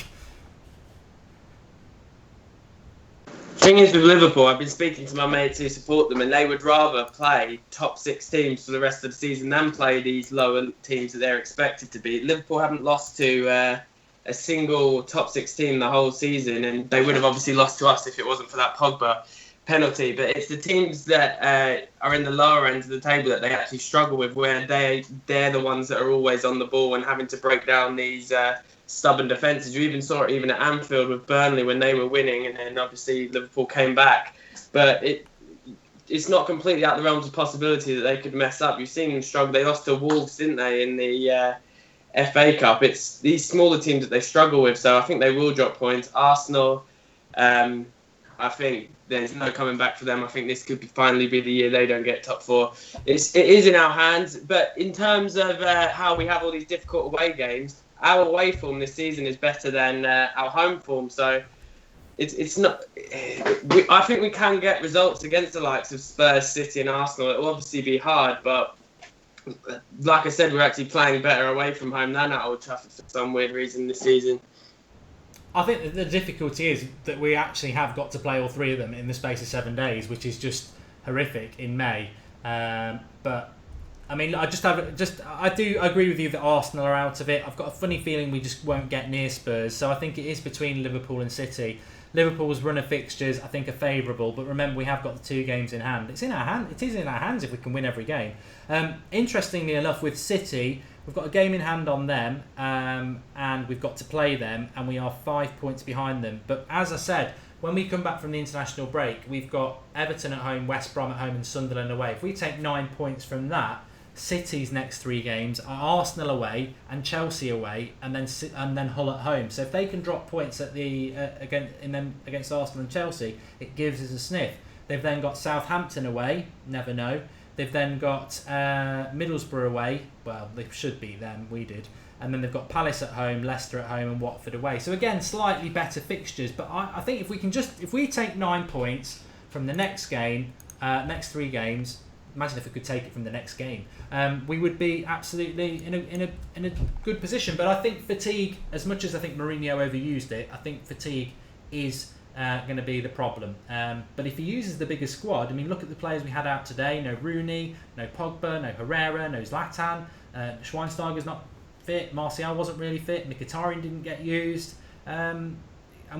Speaker 2: Thing is with Liverpool, I've been speaking to my mates who support them, and they would rather play top 6 teams for the rest of the season than play these lower teams that they're expected to beat. Liverpool haven't lost to a single top 6 team the whole season, and they would have obviously lost to us if it wasn't for that Pogba penalty. But it's the teams that are in the lower end of the table that they actually struggle with, where they're the ones that are always on the ball and having to break down these stubborn defences. You even saw it even at Anfield with Burnley when they were winning, and then obviously Liverpool came back. But it's not completely out of the realms of possibility that they could mess up. You've seen them struggle. They lost to Wolves, didn't they, in the FA Cup? It's these smaller teams that they struggle with, so I think they will drop points. Arsenal, I think there's no coming back for them. I think this could finally be the year they don't get top 4. It is in our hands, but in terms of how we have all these difficult away games, our away form this season is better than our home form. So it's not. I think we can get results against the likes of Spurs, City, and Arsenal. It will obviously be hard, but like I said, we're actually playing better away from home than at Old Trafford for some weird reason this season.
Speaker 1: I think that the difficulty is that we actually have got to play all 3 of them in the space of 7 days, which is just horrific in May. But I mean, I do agree with you that Arsenal are out of it. I've got a funny feeling we just won't get near Spurs, so I think it is between Liverpool and City. Liverpool's run of fixtures, I think, are favourable, but remember we have got the 2 games in hand. It is in our hands if we can win every game. Interestingly enough, with City, we've got a game in hand on them, and we've got to play them, and we are 5 points behind them. But as I said, when we come back from the international break, we've got Everton at home, West Brom at home, and Sunderland away. If we take 9 points from that, City's next 3 games are Arsenal away and Chelsea away, and then Hull at home. So if they can drop points at against Arsenal and Chelsea, it gives us a sniff. They've then got Southampton away, never know. They've then got Middlesbrough away. Well, they should beat them. We did. And then they've got Palace at home, Leicester at home, and Watford away. So again, slightly better fixtures. But I think if we take 9 points from the next game, next 3 games. Imagine if we could take it from the next game. We would be absolutely in a good position. But I think fatigue, as much as I think Mourinho overused it, I think fatigue is going to be the problem. But if he uses the bigger squad, I mean, look at the players we had out today. No Rooney, no Pogba, no Herrera, no Zlatan. Schweinsteiger's not fit. Martial wasn't really fit. Mkhitaryan didn't get used. And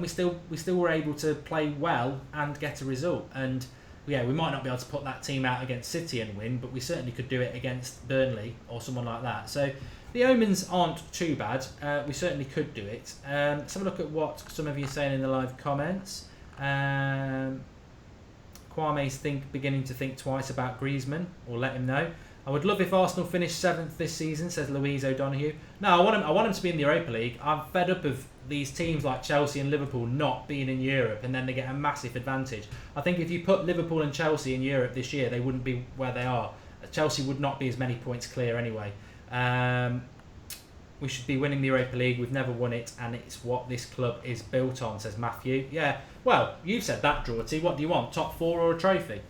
Speaker 1: we still were able to play well and get a result. And yeah, we might not be able to put that team out against City and win, but we certainly could do it against Burnley or someone like that. So the omens aren't too bad. We certainly could do it. Let's have a look at what some of you are saying in the live comments. Kwame's beginning to think twice about Griezmann, or let him know. I would love if Arsenal finished 7th this season, says Louise O'Donoghue. No, I want him to be in the Europa League. I'm fed up of these teams like Chelsea and Liverpool not being in Europe, and then they get a massive advantage. I think if you put Liverpool and Chelsea in Europe this year, they wouldn't be where they are. Chelsea would not be as many points clear anyway. We should be winning the Europa League. We've never won it, and it's what this club is built on, says Matthew. Yeah, well, you've said that, Drorty. What do you want, top 4 or a trophy?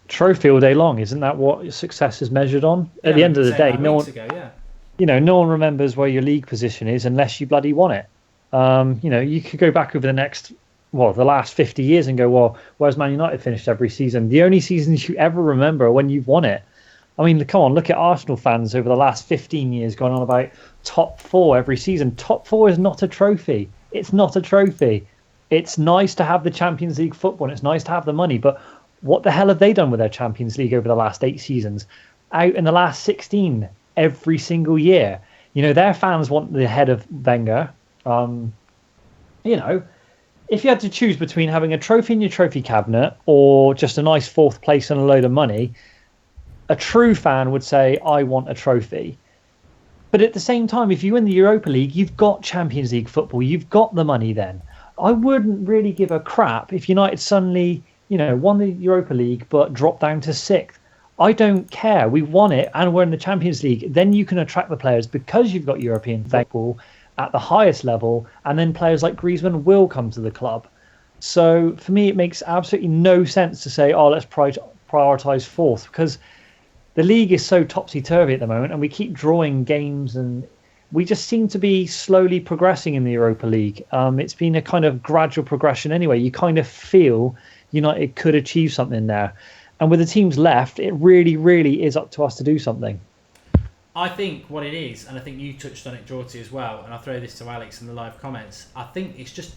Speaker 3: Trophy all day long, isn't that what success is measured on?
Speaker 1: Yeah,
Speaker 3: at the end of the day, no one remembers where your league position is unless you bloody won it. You could go back over the last 50 years and go, well, where's Man United finished every season? The only seasons you ever remember are when you've won it. I mean, come on, look at Arsenal fans over the last 15 years going on about top 4 every season. Top 4 is not a trophy. It's not a trophy. It's nice to have the Champions League football, and it's nice to have the money, but what the hell have they done with their Champions League over the last 8 seasons? Out in the last 16 every single year. You know, their fans want the head of Wenger. You know, if you had to choose between having a trophy in your trophy cabinet or just a nice 4th place and a load of money, a true fan would say, I want a trophy. But at the same time, if you win the Europa League, you've got Champions League football. You've got the money then. I wouldn't really give a crap if United suddenly, you know, won the Europa League but dropped down to 6th. I don't care. We won it and we're in the Champions League. Then you can attract the players because you've got European football at the highest level, and then players like Griezmann will come to the club. So for me, it makes absolutely no sense to say, oh, let's prioritise 4th, because the league is so topsy-turvy at the moment, and we keep drawing games, and we just seem to be slowly progressing in the Europa League. It's been a kind of gradual progression anyway. You kind of feel United could achieve something there. And with the teams left, it really, really is up to us to do something.
Speaker 1: I think what it is, and I think you touched on it, Jorty, as well, and I'll throw this to Alex in the live comments, I think it's just,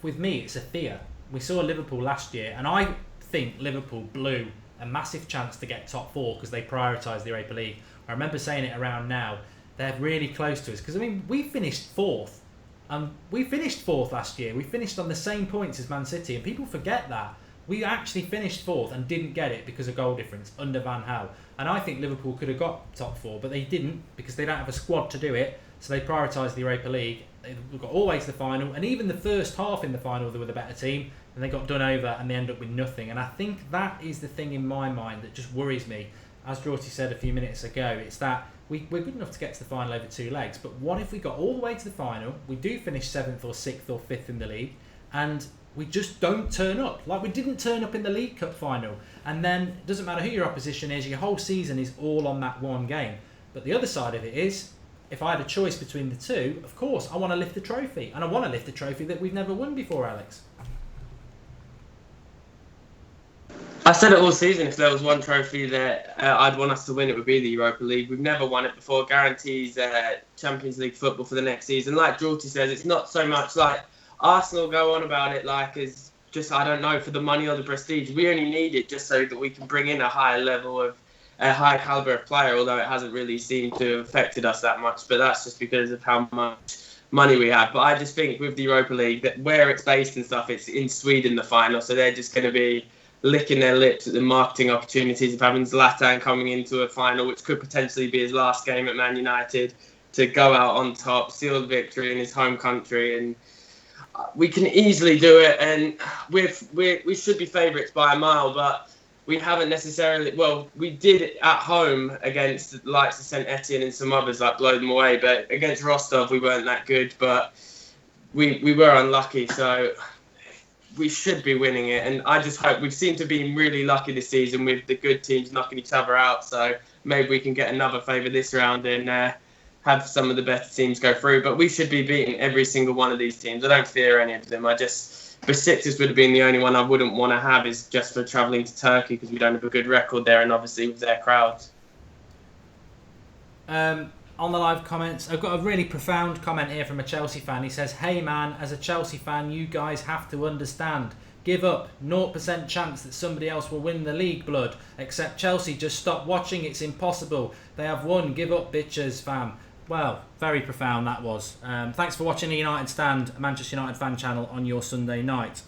Speaker 1: with me, it's a fear. We saw Liverpool last year, and I think Liverpool blew a massive chance to get top 4 because they prioritised the Europa League. I remember saying it around now, they're really close to us, because, I mean, we finished 4th. We finished 4th last year. We finished on the same points as Man City, and people forget that. We actually finished 4th and didn't get it because of goal difference under Van Gaal. And I think Liverpool could have got top 4, but they didn't because they don't have a squad to do it. So they prioritised the Europa League. They got all the way to the final, and even the first half in the final, they were the better team, and they got done over and they end up with nothing. And I think that is the thing in my mind that just worries me. As Jorty said a few minutes ago, it's that we're good enough to get to the final over 2 legs, but what if we got all the way to the final, we do finish 7th or 6th or 5th in the league, and we just don't turn up. Like we didn't turn up in the League Cup final. And then it doesn't matter who your opposition is, your whole season is all on that one game. But the other side of it is, if I had a choice between the two, of course, I want to lift the trophy. And I want to lift the trophy that we've never won before, Alex.
Speaker 2: I said it all season, if there was one trophy that I'd want us to win, it would be the Europa League. We've never won it before. Guarantees Champions League football for the next season. Like Jorty says, it's not so much like Arsenal go on about it like as just, I don't know, for the money or the prestige. We only need it just so that we can bring in a higher level of a higher caliber of player, although it hasn't really seemed to have affected us that much. But that's just because of how much money we have. But I just think with the Europa League, that where it's based and stuff, it's in Sweden, the final. So they're just going to be licking their lips at the marketing opportunities of having Zlatan coming into a final, which could potentially be his last game at Man United, to go out on top, seal the victory in his home country. And we can easily do it, and we should be favourites by a mile, but we haven't necessarily. Well, we did it at home against the likes of St Etienne and some others, like blow them away. But against Rostov, we weren't that good, but we were unlucky. So we should be winning it, and I just hope. We've seemed to be really lucky this season with the good teams knocking each other out. So maybe we can get another favour this round and have some of the better teams go through, but we should be beating every single one of these teams. I don't fear any of them. Besiktas would have been the only one I wouldn't want to have, is just for travelling to Turkey because we don't have a good record there, and obviously with their crowds.
Speaker 1: On the live comments, I've got a really profound comment here from a Chelsea fan. He says, "Hey man, as a Chelsea fan, you guys have to understand. Give up. 0% chance that somebody else will win the league, blood. Except Chelsea, just stop watching. It's impossible. They have won. Give up, bitches, fam." Well, very profound that was. Thanks for watching the United Stand, a Manchester United fan channel, on your Sunday night.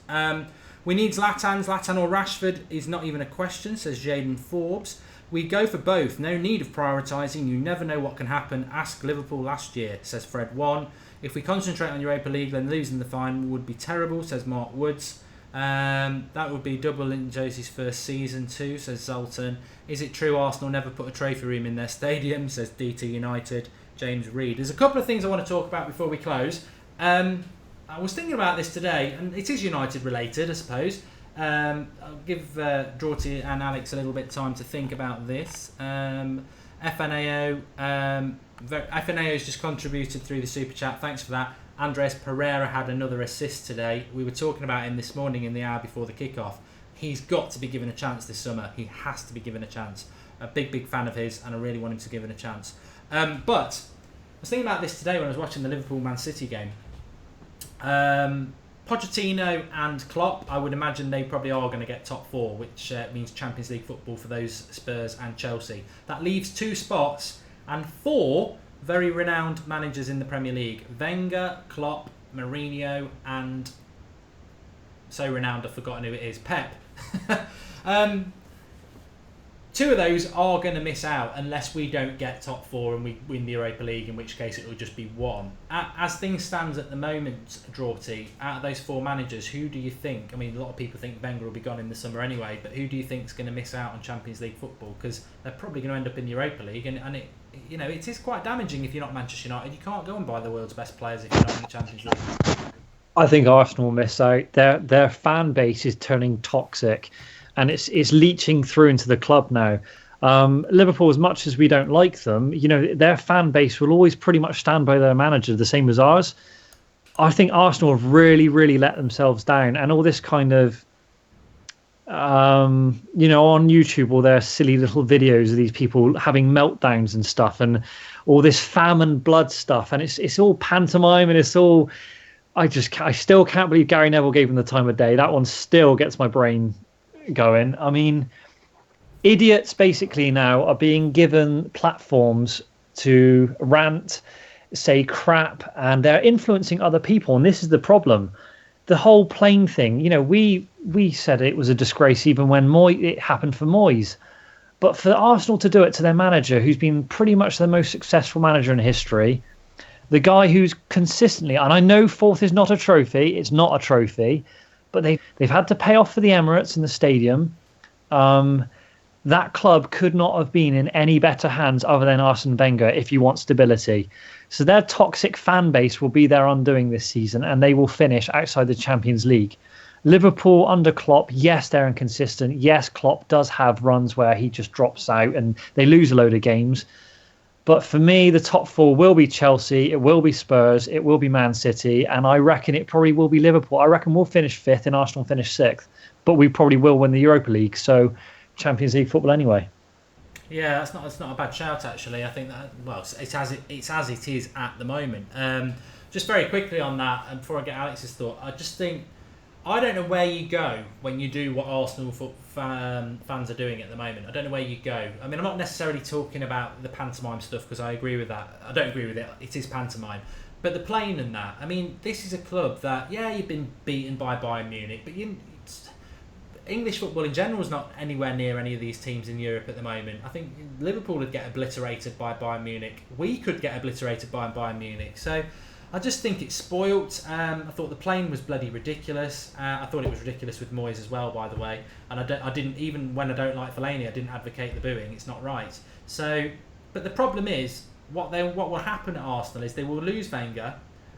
Speaker 1: We need Zlatan or Rashford is not even a question, says Jaden Forbes. We go for both. No need of prioritising. You never know what can happen. Ask Liverpool last year, says Fred 1. If we concentrate on Europa League, then losing the final would be terrible, says Mark Woods. That would be double in Jose's first season too, says Zoltan. Is it true Arsenal never put a trophy room in their stadium, says DT United. James Reed. There's a couple of things I want to talk about before we close. I was thinking about this today, and it is United related, I suppose. I'll give Jorty and Alex a little bit of time to think about this. FNAO has just contributed through the super chat. Thanks for that. Andres Pereira had another assist today. We were talking about him this morning in the hour before the kickoff. He's got to be given a chance this summer. He has to be given a chance. a big fan of his, and I really want him to give it a chance. But I was thinking about this today when I was watching the Liverpool-Man City game. Pochettino and Klopp, I would imagine they probably are going to get top 4, which means Champions League football for those Spurs and Chelsea. That leaves 2 spots and 4 very renowned managers in the Premier League. Wenger, Klopp, Mourinho, and so renowned I've forgotten who it is, Pep. 2 of those are going to miss out unless we don't get top 4 and we win the Europa League, in which case it will just be 1. As things stand at the moment, Draughty, out of those 4 managers, who do you think? I mean, a lot of people think Wenger will be gone in the summer anyway, but who do you think is going to miss out on Champions League football? Because they're probably going to end up in the Europa League, and it, you know, it is quite damaging if you're not Manchester United. You can't go and buy the world's best players if you're not in the Champions League.
Speaker 3: I think Arsenal will miss out. Their fan base is turning toxic, and it's leaching through into the club now. Liverpool, as much as we don't like them, you know, their fan base will always pretty much stand by their manager, the same as ours. I think Arsenal have really let themselves down, and all this kind of, you know, on YouTube, all their silly little videos of these people having meltdowns and stuff, and all this famine blood stuff, and it's all pantomime, and it's all. I still can't believe Gary Neville gave him the time of day. That one still gets my brain going. I mean, idiots basically now are being given platforms to rant, say crap, and they're influencing other people. And this is the problem. The whole plane thing, you know, we said it was a disgrace even when it happened for Moyes. But for Arsenal to do it to their manager, who's been pretty much the most successful manager in history, the guy who's consistently, and I know 4th is not a trophy, it's not a trophy, but they've had to pay off for the Emirates in the stadium. That club could not have been in any better hands other than Arsene Wenger if you want stability. So their toxic fan base will be their undoing this season, and they will finish outside the Champions League. Liverpool under Klopp, yes, they're inconsistent. Yes, Klopp does have runs where he just drops out and they lose a load of games. But for me, the top 4 will be Chelsea, it will be Spurs, it will be Man City, and I reckon it probably will be Liverpool. I reckon we'll finish 5th and Arsenal finish 6th, but we probably will win the Europa League, so Champions League football anyway.
Speaker 1: Yeah, that's not a bad shout actually. I think that, well, it's as it is at the moment. Just very quickly on that, and before I get Alex's thought, I just think I don't know where you go when you do what Arsenal fans are doing at the moment. I don't know where you go. I mean, I'm not necessarily talking about the pantomime stuff because I agree with that. I don't agree with it. It is pantomime. But the playing and that, I mean, this is a club that, yeah, you've been beaten by Bayern Munich, but English football in general is not anywhere near any of these teams in Europe at the moment. I think Liverpool would get obliterated by Bayern Munich. We could get obliterated by Bayern Munich. So I just think it's spoilt. I thought the playing was bloody ridiculous. I thought it was ridiculous with Moyes as well, by the way. And I didn't, even when I don't like Fellaini, I didn't advocate the booing. It's not right. So, but the problem is, what will happen at Arsenal is they will lose Wenger,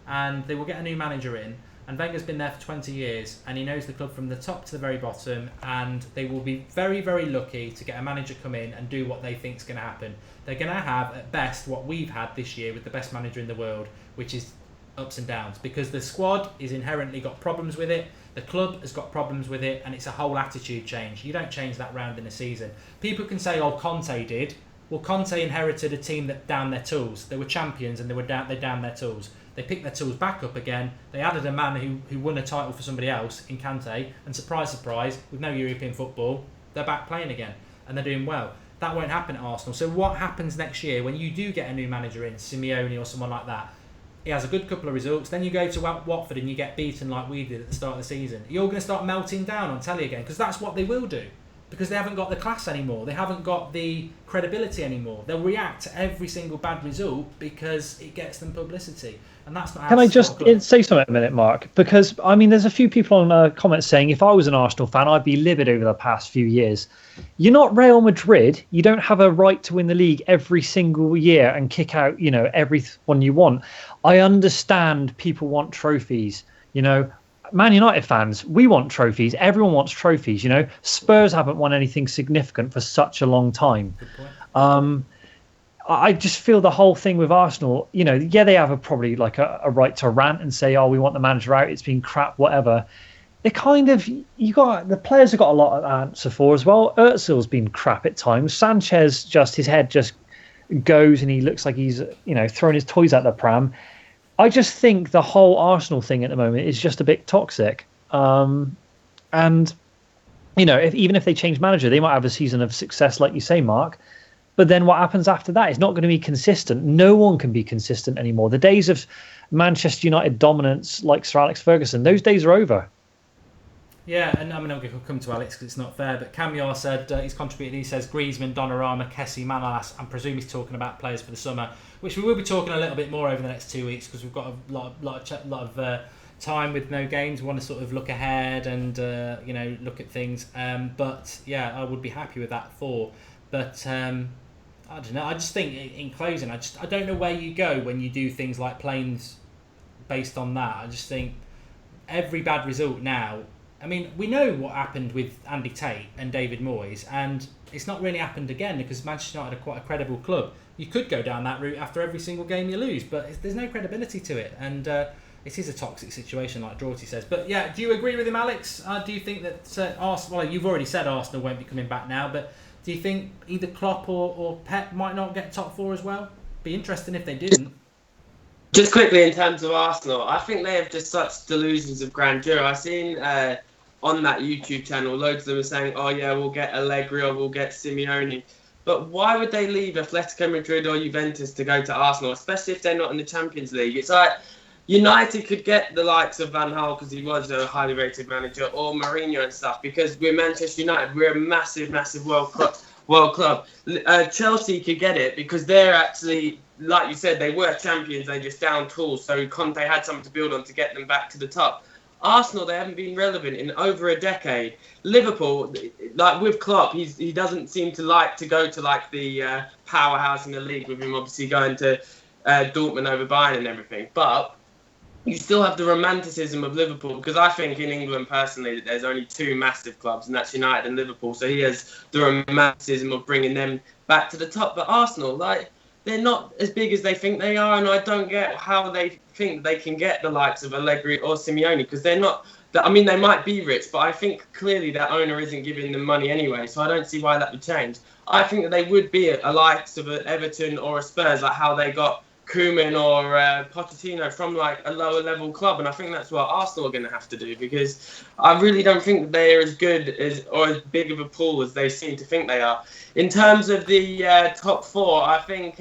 Speaker 1: and they will get a new manager in. And Wenger's been there for 20 years, and he knows the club from the top to the very bottom. And they will be very, very lucky to get a manager come in and do what they think is going to happen. They're going to have, at best, what we've had this year with the best manager in the world, which is ups and downs, because the squad is inherently got problems with it, the club has got problems with it, and it's a whole attitude change. You don't change that round in a season. People can say, oh, Conte did. Well, Conte inherited a team that downed their tools. They were champions and they downed their tools. They picked their tools back up again. They added a man who won a title for somebody else in Kante, and surprise, surprise, with no European football, they're back playing again and they're doing well. That won't happen at Arsenal. So what happens next year when you do get a new manager in, Simeone or someone like that? He has a good couple of results. Then you go to Watford and you get beaten like we did at the start of the season. You're going to start melting down on telly again, because that's what they will do. Because they haven't got the class anymore. They haven't got the credibility anymore. They'll react to every single bad result because it gets them publicity. And that's not how. Can I just
Speaker 3: say something a minute, Mark? Because, I mean, there's a few people on comments saying if I was an Arsenal fan, I'd be livid over the past few years. You're not Real Madrid. You don't have a right to win the league every single year and kick out, you know, everyone you want. I understand people want trophies, you know. Man United fans, we want trophies. Everyone wants trophies, you know. Spurs haven't won anything significant for such a long time.
Speaker 1: Good point.
Speaker 3: I just feel the whole thing with Arsenal, you know, yeah, they have probably like a right to rant and say, oh, we want the manager out, it's been crap, whatever. it kind of, the players have got a lot to answer for as well. Özil's been crap at times. Sanchez, his head just goes and he looks like he's, throwing his toys at the pram. I just think the whole Arsenal thing at the moment is just a bit toxic. And, even if they change manager, they might have a season of success, like you say, Mark. But then what happens after that is not going to be consistent. No one can be consistent anymore. The days of Manchester United dominance like Sir Alex Ferguson, those days are over.
Speaker 1: Yeah, and I'm going to come to Alex because it's not fair, but Camille said, he's contributed, he says Griezmann, Donnarumma, Kessie, Manolas, I presume he's talking about players for the summer, which we will be talking a little bit more over the next 2 weeks because we've got a lot of time with no games. We want to sort of look ahead and, look at things. But, yeah, I would be happy with that But, I don't know, I just think in closing, I don't know where you go when you do things like planes based on that. I just think every bad result now, I mean, we know what happened with Andy Tate and David Moyes, and it's not really happened again because Manchester United are quite a credible club. You could go down that route after every single game you lose, but there's no credibility to it, and it is a toxic situation, like Drawty says. But yeah, do you agree with him, Alex? Do you think that Arsenal? Well, you've already said Arsenal won't be coming back now, but do you think either Klopp or Pep might not get top four as well? Be interesting if they didn't.
Speaker 2: Just quickly, in terms of Arsenal, I think they have just such delusions of grandeur. I've seen on that YouTube channel, loads of them are saying, oh yeah, we'll get Allegri or we'll get Simeone. But why would they leave Atletico Madrid or Juventus to go to Arsenal, especially if they're not in the Champions League? It's like United could get the likes of Van Gaal because he was a highly rated manager, or Mourinho and stuff, because we're Manchester United. We're a massive, massive world club. Chelsea could get it because they're actually, like you said, they were champions. They just down tools. So Conte had something to build on to get them back to the top. Arsenal, they haven't been relevant in over a decade. Liverpool, like with Klopp, he doesn't seem to like to go to like the powerhouse in the league, with him obviously going to Dortmund over Bayern and everything. But you still have the romanticism of Liverpool, because I think in England personally that there's only two massive clubs, and that's United and Liverpool. So he has the romanticism of bringing them back to the top. But Arsenal, like, they're not as big as they think they are, and I don't get how they think they can get the likes of Allegri or Simeone, because they're not. I mean, they might be rich, but I think clearly that owner isn't giving them money anyway, so I don't see why that would change. I think that they would be a likes of an Everton or a Spurs, like how they got Koeman or Pochettino from like a lower level club, and I think that's what Arsenal are going to have to do, because I really don't think that they're as good as or as big of a pool as they seem to think they are. In terms of the top four, I think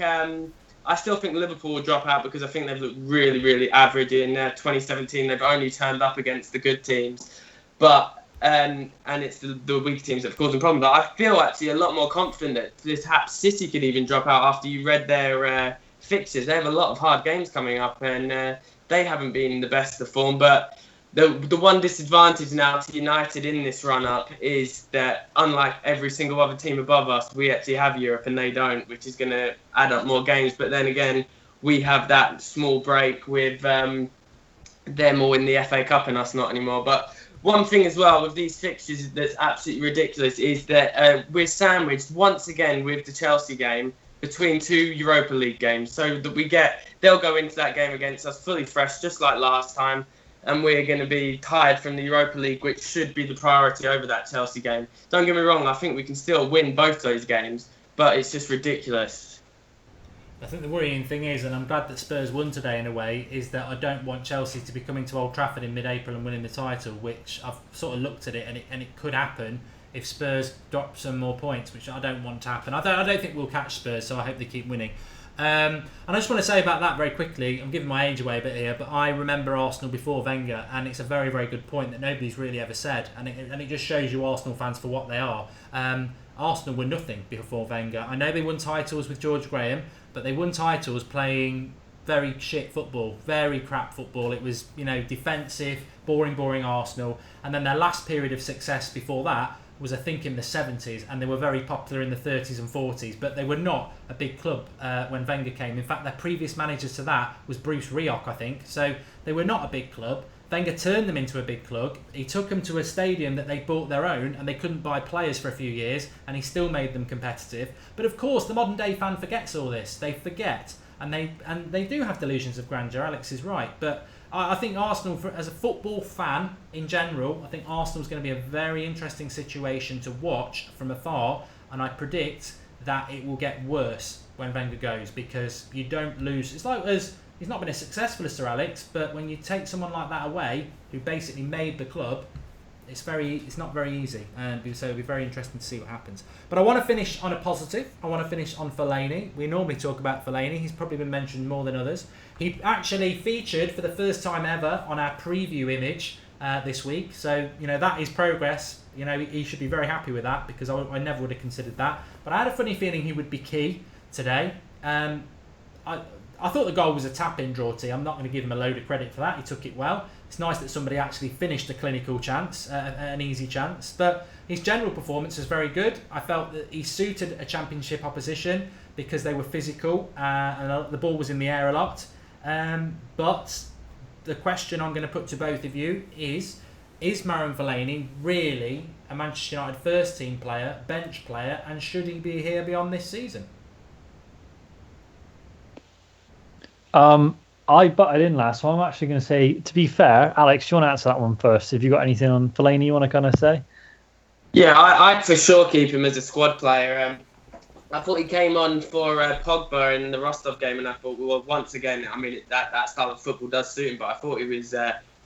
Speaker 2: I still think Liverpool will drop out, because I think they've looked really, really average in 2017. They've only turned up against the good teams, but and it's the weak teams that have caused them problems. But I feel actually a lot more confident that perhaps City could even drop out after you read their fixtures. They have a lot of hard games coming up, and they haven't been in the best of form. But the one disadvantage now to United in this run-up is that, unlike every single other team above us, we actually have Europe and they don't, which is going to add up more games. But then again, we have that small break with them all in the FA Cup and us not anymore. But one thing as well with these fixtures that's absolutely ridiculous is that we're sandwiched once again with the Chelsea game between two Europa League games, so that they'll go into that game against us fully fresh, just like last time, and we're going to be tired from the Europa League, which should be the priority over that Chelsea game. Don't get me wrong, I think we can still win both those games, but it's just ridiculous.
Speaker 1: I think the worrying thing is, and I'm glad that Spurs won today in a way, is that I don't want Chelsea to be coming to Old Trafford in mid-April and winning the title, which I've sort of looked at it, and it could happen if Spurs drop some more points, which I don't want to happen. I don't think we'll catch Spurs, so I hope they keep winning. And I just want to say about that very quickly, I'm giving my age away a bit here, but I remember Arsenal before Wenger, and it's a very, very good point that nobody's really ever said, and it just shows you Arsenal fans for what they are. Arsenal were nothing before Wenger. I know they won titles with George Graham, but they won titles playing very shit football, very crap football. It was, defensive, boring Arsenal. And then their last period of success before that was, I think, in the 70s, and they were very popular in the 30s and 40s, but they were not a big club when Wenger came. In fact, their previous manager to that was Bruce Rioch, I think. So they were not a big club. Wenger turned them into a big club. He took them to a stadium that they bought their own, and they couldn't buy players for a few years, and he still made them competitive. But of course, the modern day fan forgets all this. They forget and they do have delusions of grandeur. Alex is right, but I think Arsenal, as a football fan in general, I think Arsenal's going to be a very interesting situation to watch from afar, and I predict that it will get worse when Wenger goes, because you don't lose. It's like he's not been as successful as Sir Alex, but when you take someone like that away, who basically made the club, it's not very easy, so it'll be very interesting to see what happens. But I want to finish on a positive. I want to finish on Fellaini. We normally talk about Fellaini. He's probably been mentioned more than others. He actually featured for the first time ever on our preview image this week. So, that is progress. He should be very happy with that, because I never would have considered that. But I had a funny feeling he would be key today. I thought the goal was a tap-in, Draughty. I'm not going to give him a load of credit for that. He took it well. It's nice that somebody actually finished a clinical chance, an easy chance. But his general performance was very good. I felt that he suited a championship opposition because they were physical and the ball was in the air a lot. But the question I'm going to put to both of you is Marouane Fellaini really a Manchester United first-team player, bench player, and should he be here beyond this season?
Speaker 3: I butted in last, so I'm actually going to say, to be fair, Alex, do you want to answer that one first? Have you got anything on Fellaini you want to kind of say?
Speaker 2: Yeah, I'd for sure keep him as a squad player. I thought he came on for Pogba in the Rostov game, and I thought, well, once again, I mean, that style of football does suit him, but I thought he was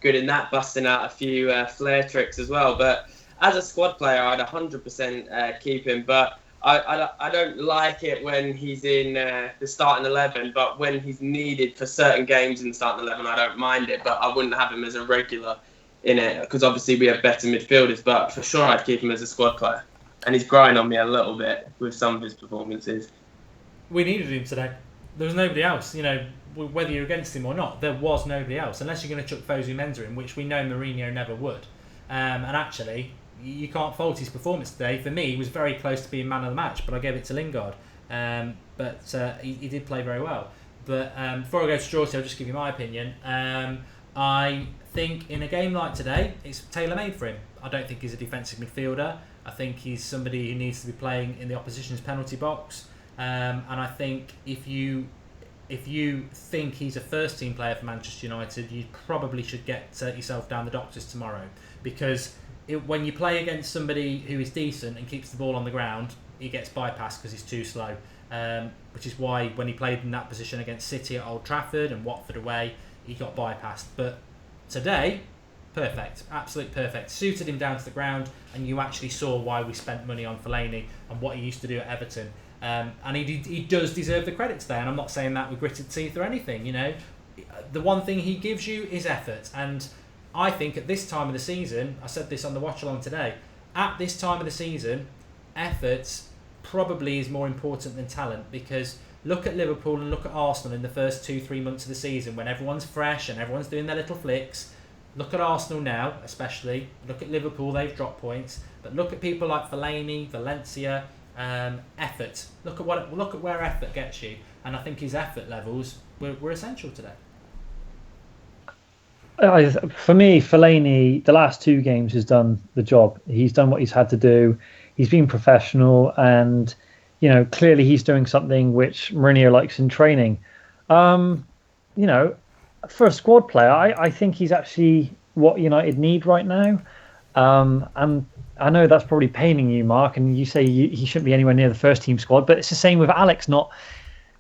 Speaker 2: good in that, busting out a few flair tricks as well. But as a squad player, I'd 100% keep him. But I don't like it when he's in the starting 11, but when he's needed for certain games in the starting 11, I don't mind it. But I wouldn't have him as a regular in it, because obviously we have better midfielders. But for sure, I'd keep him as a squad player. And he's growing on me a little bit with some of his performances.
Speaker 1: We needed him today. There was nobody else. Whether you're against him or not, there was nobody else. Unless you're going to chuck Fosu Mensah in, which we know Mourinho never would. And actually, you can't fault his performance today. For me, he was very close to being man of the match, but I gave it to Lingard. But he did play very well. But before I go to Draughty, I'll just give you my opinion. I think in a game like today, it's tailor-made for him. I don't think he's a defensive midfielder. I think he's somebody who needs to be playing in the opposition's penalty box. And I think if you think he's a first-team player for Manchester United, you probably should get yourself down the doctors tomorrow, because when you play against somebody who is decent and keeps the ball on the ground, he gets bypassed because he's too slow. Which is why when he played in that position against City at Old Trafford and Watford away, he got bypassed. But today, perfect, absolute perfect. Suited him down to the ground, and you actually saw why we spent money on Fellaini and what he used to do at Everton. And he does deserve the credit today, and I'm not saying that with gritted teeth or anything. The one thing he gives you is effort, and I think at this time of the season, I said this on the watch along today, at this time of the season, effort probably is more important than talent, because look at Liverpool and look at Arsenal in the first 2-3 months of the season when everyone's fresh and everyone's doing their little flicks. Look at Arsenal now, especially. Look at Liverpool, they've dropped points. But look at people like Fellaini, Valencia, effort. Look at where effort gets you. And I think his effort levels were essential today.
Speaker 3: For me, Fellaini, the last 2 games has done the job. He's done what he's had to do. He's been professional, and clearly he's doing something which Mourinho likes in training. For a squad player, I think he's actually what United need right now. And I know that's probably paining you, Mark, and you say he shouldn't be anywhere near the first team squad, but it's the same with Alex not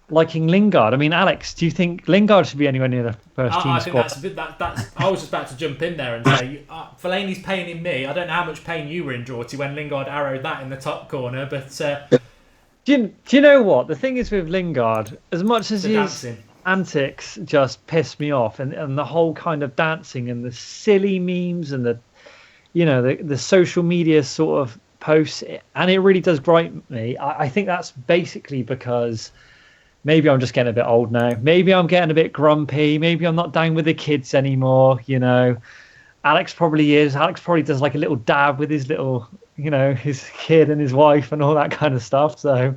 Speaker 3: liking Lingard. I mean, Alex, do you think Lingard should be anywhere near the first team squad?
Speaker 1: I think that's I was just about to jump in there and say, Fellaini's paining me. I don't know how much pain you were in, Draughty, when Lingard arrowed that in the top corner, but...
Speaker 3: Do you know what? The thing is with Lingard, as much as his antics just piss me off, and the whole kind of dancing and the silly memes and the social media sort of posts, and it really does gripe me. I think that's basically because maybe I'm just getting a bit old now. Maybe I'm getting a bit grumpy. Maybe I'm not down with the kids anymore. Alex probably is. Alex probably does like a little dab with his little, his kid and his wife and all that kind of stuff. So,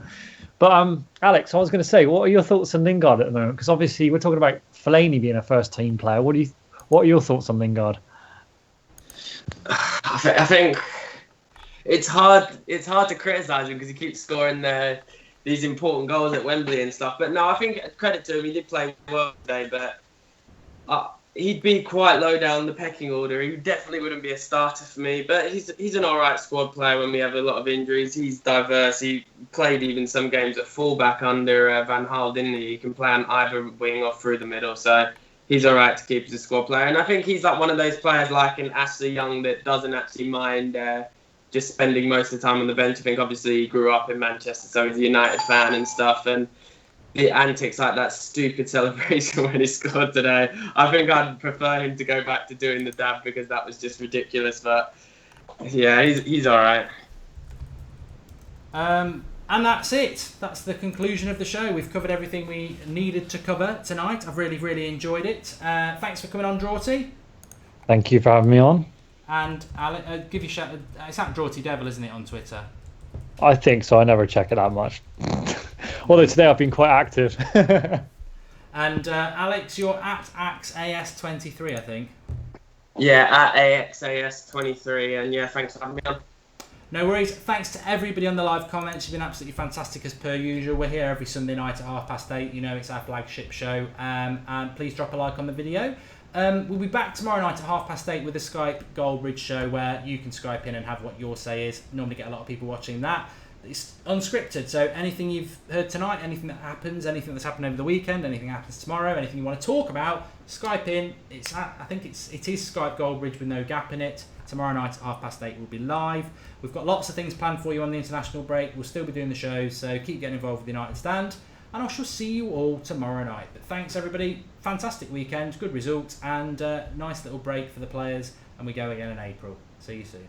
Speaker 3: but Alex, I was going to say, what are your thoughts on Lingard at the moment? Because obviously we're talking about Fellaini being a first team player. What are your thoughts on Lingard?
Speaker 2: I think it's hard to criticise him because he keeps scoring the these important goals at Wembley and stuff. But no, I think credit to him, he did play well today, but he'd be quite low down the pecking order. He definitely wouldn't be a starter for me, but he's an all right squad player when we have a lot of injuries. He's diverse. He played even some games at fullback under Van Gaal, didn't he? He can play on either wing or through the middle, so he's all right to keep as a squad player. And I think he's like one of those players like an Ashley Young that doesn't actually mind just spending most of the time on the bench. I think obviously he grew up in Manchester, so he's a United fan and stuff. And the antics like that stupid celebration when he scored today, I think I'd prefer him to go back to doing the dab because that was just ridiculous. But yeah, he's all right.
Speaker 1: And that's it. That's the conclusion of the show. We've covered everything we needed to cover tonight. I've really enjoyed it. Thanks for coming on, Drawty.
Speaker 3: Thank you for having me on.
Speaker 1: And give you a shout. It's at Drawty Devil, isn't it, on Twitter?
Speaker 3: I think so. I never check it that much. Although today I've been quite active.
Speaker 1: And Alex, you're at AXAS23, I think.
Speaker 2: Yeah, at AXAS23. And yeah, thanks for having me on.
Speaker 1: No worries. Thanks to everybody on the live comments. You've been absolutely fantastic as per usual. We're here every Sunday night at 8:30. You know, it's our flagship show. And please drop a like on the video. We'll be back tomorrow night at 8:30 with a Skype Goldbridge show where you can Skype in and have what your say is. Normally get a lot of people watching that. It's unscripted, so anything you've heard tonight, anything that happens, anything that's happened over the weekend, anything that happens tomorrow, anything you want to talk about, Skype in. I think it is Skype Goldbridge with no gap in it. Tomorrow night at 8:30 we'll be live. We've got lots of things planned for you on the international break. We'll still be doing the shows, so keep getting involved with the United Stand. And I shall see you all tomorrow night. But thanks everybody. Fantastic weekend, good results, and nice little break for the players. And we go again in April. See you soon.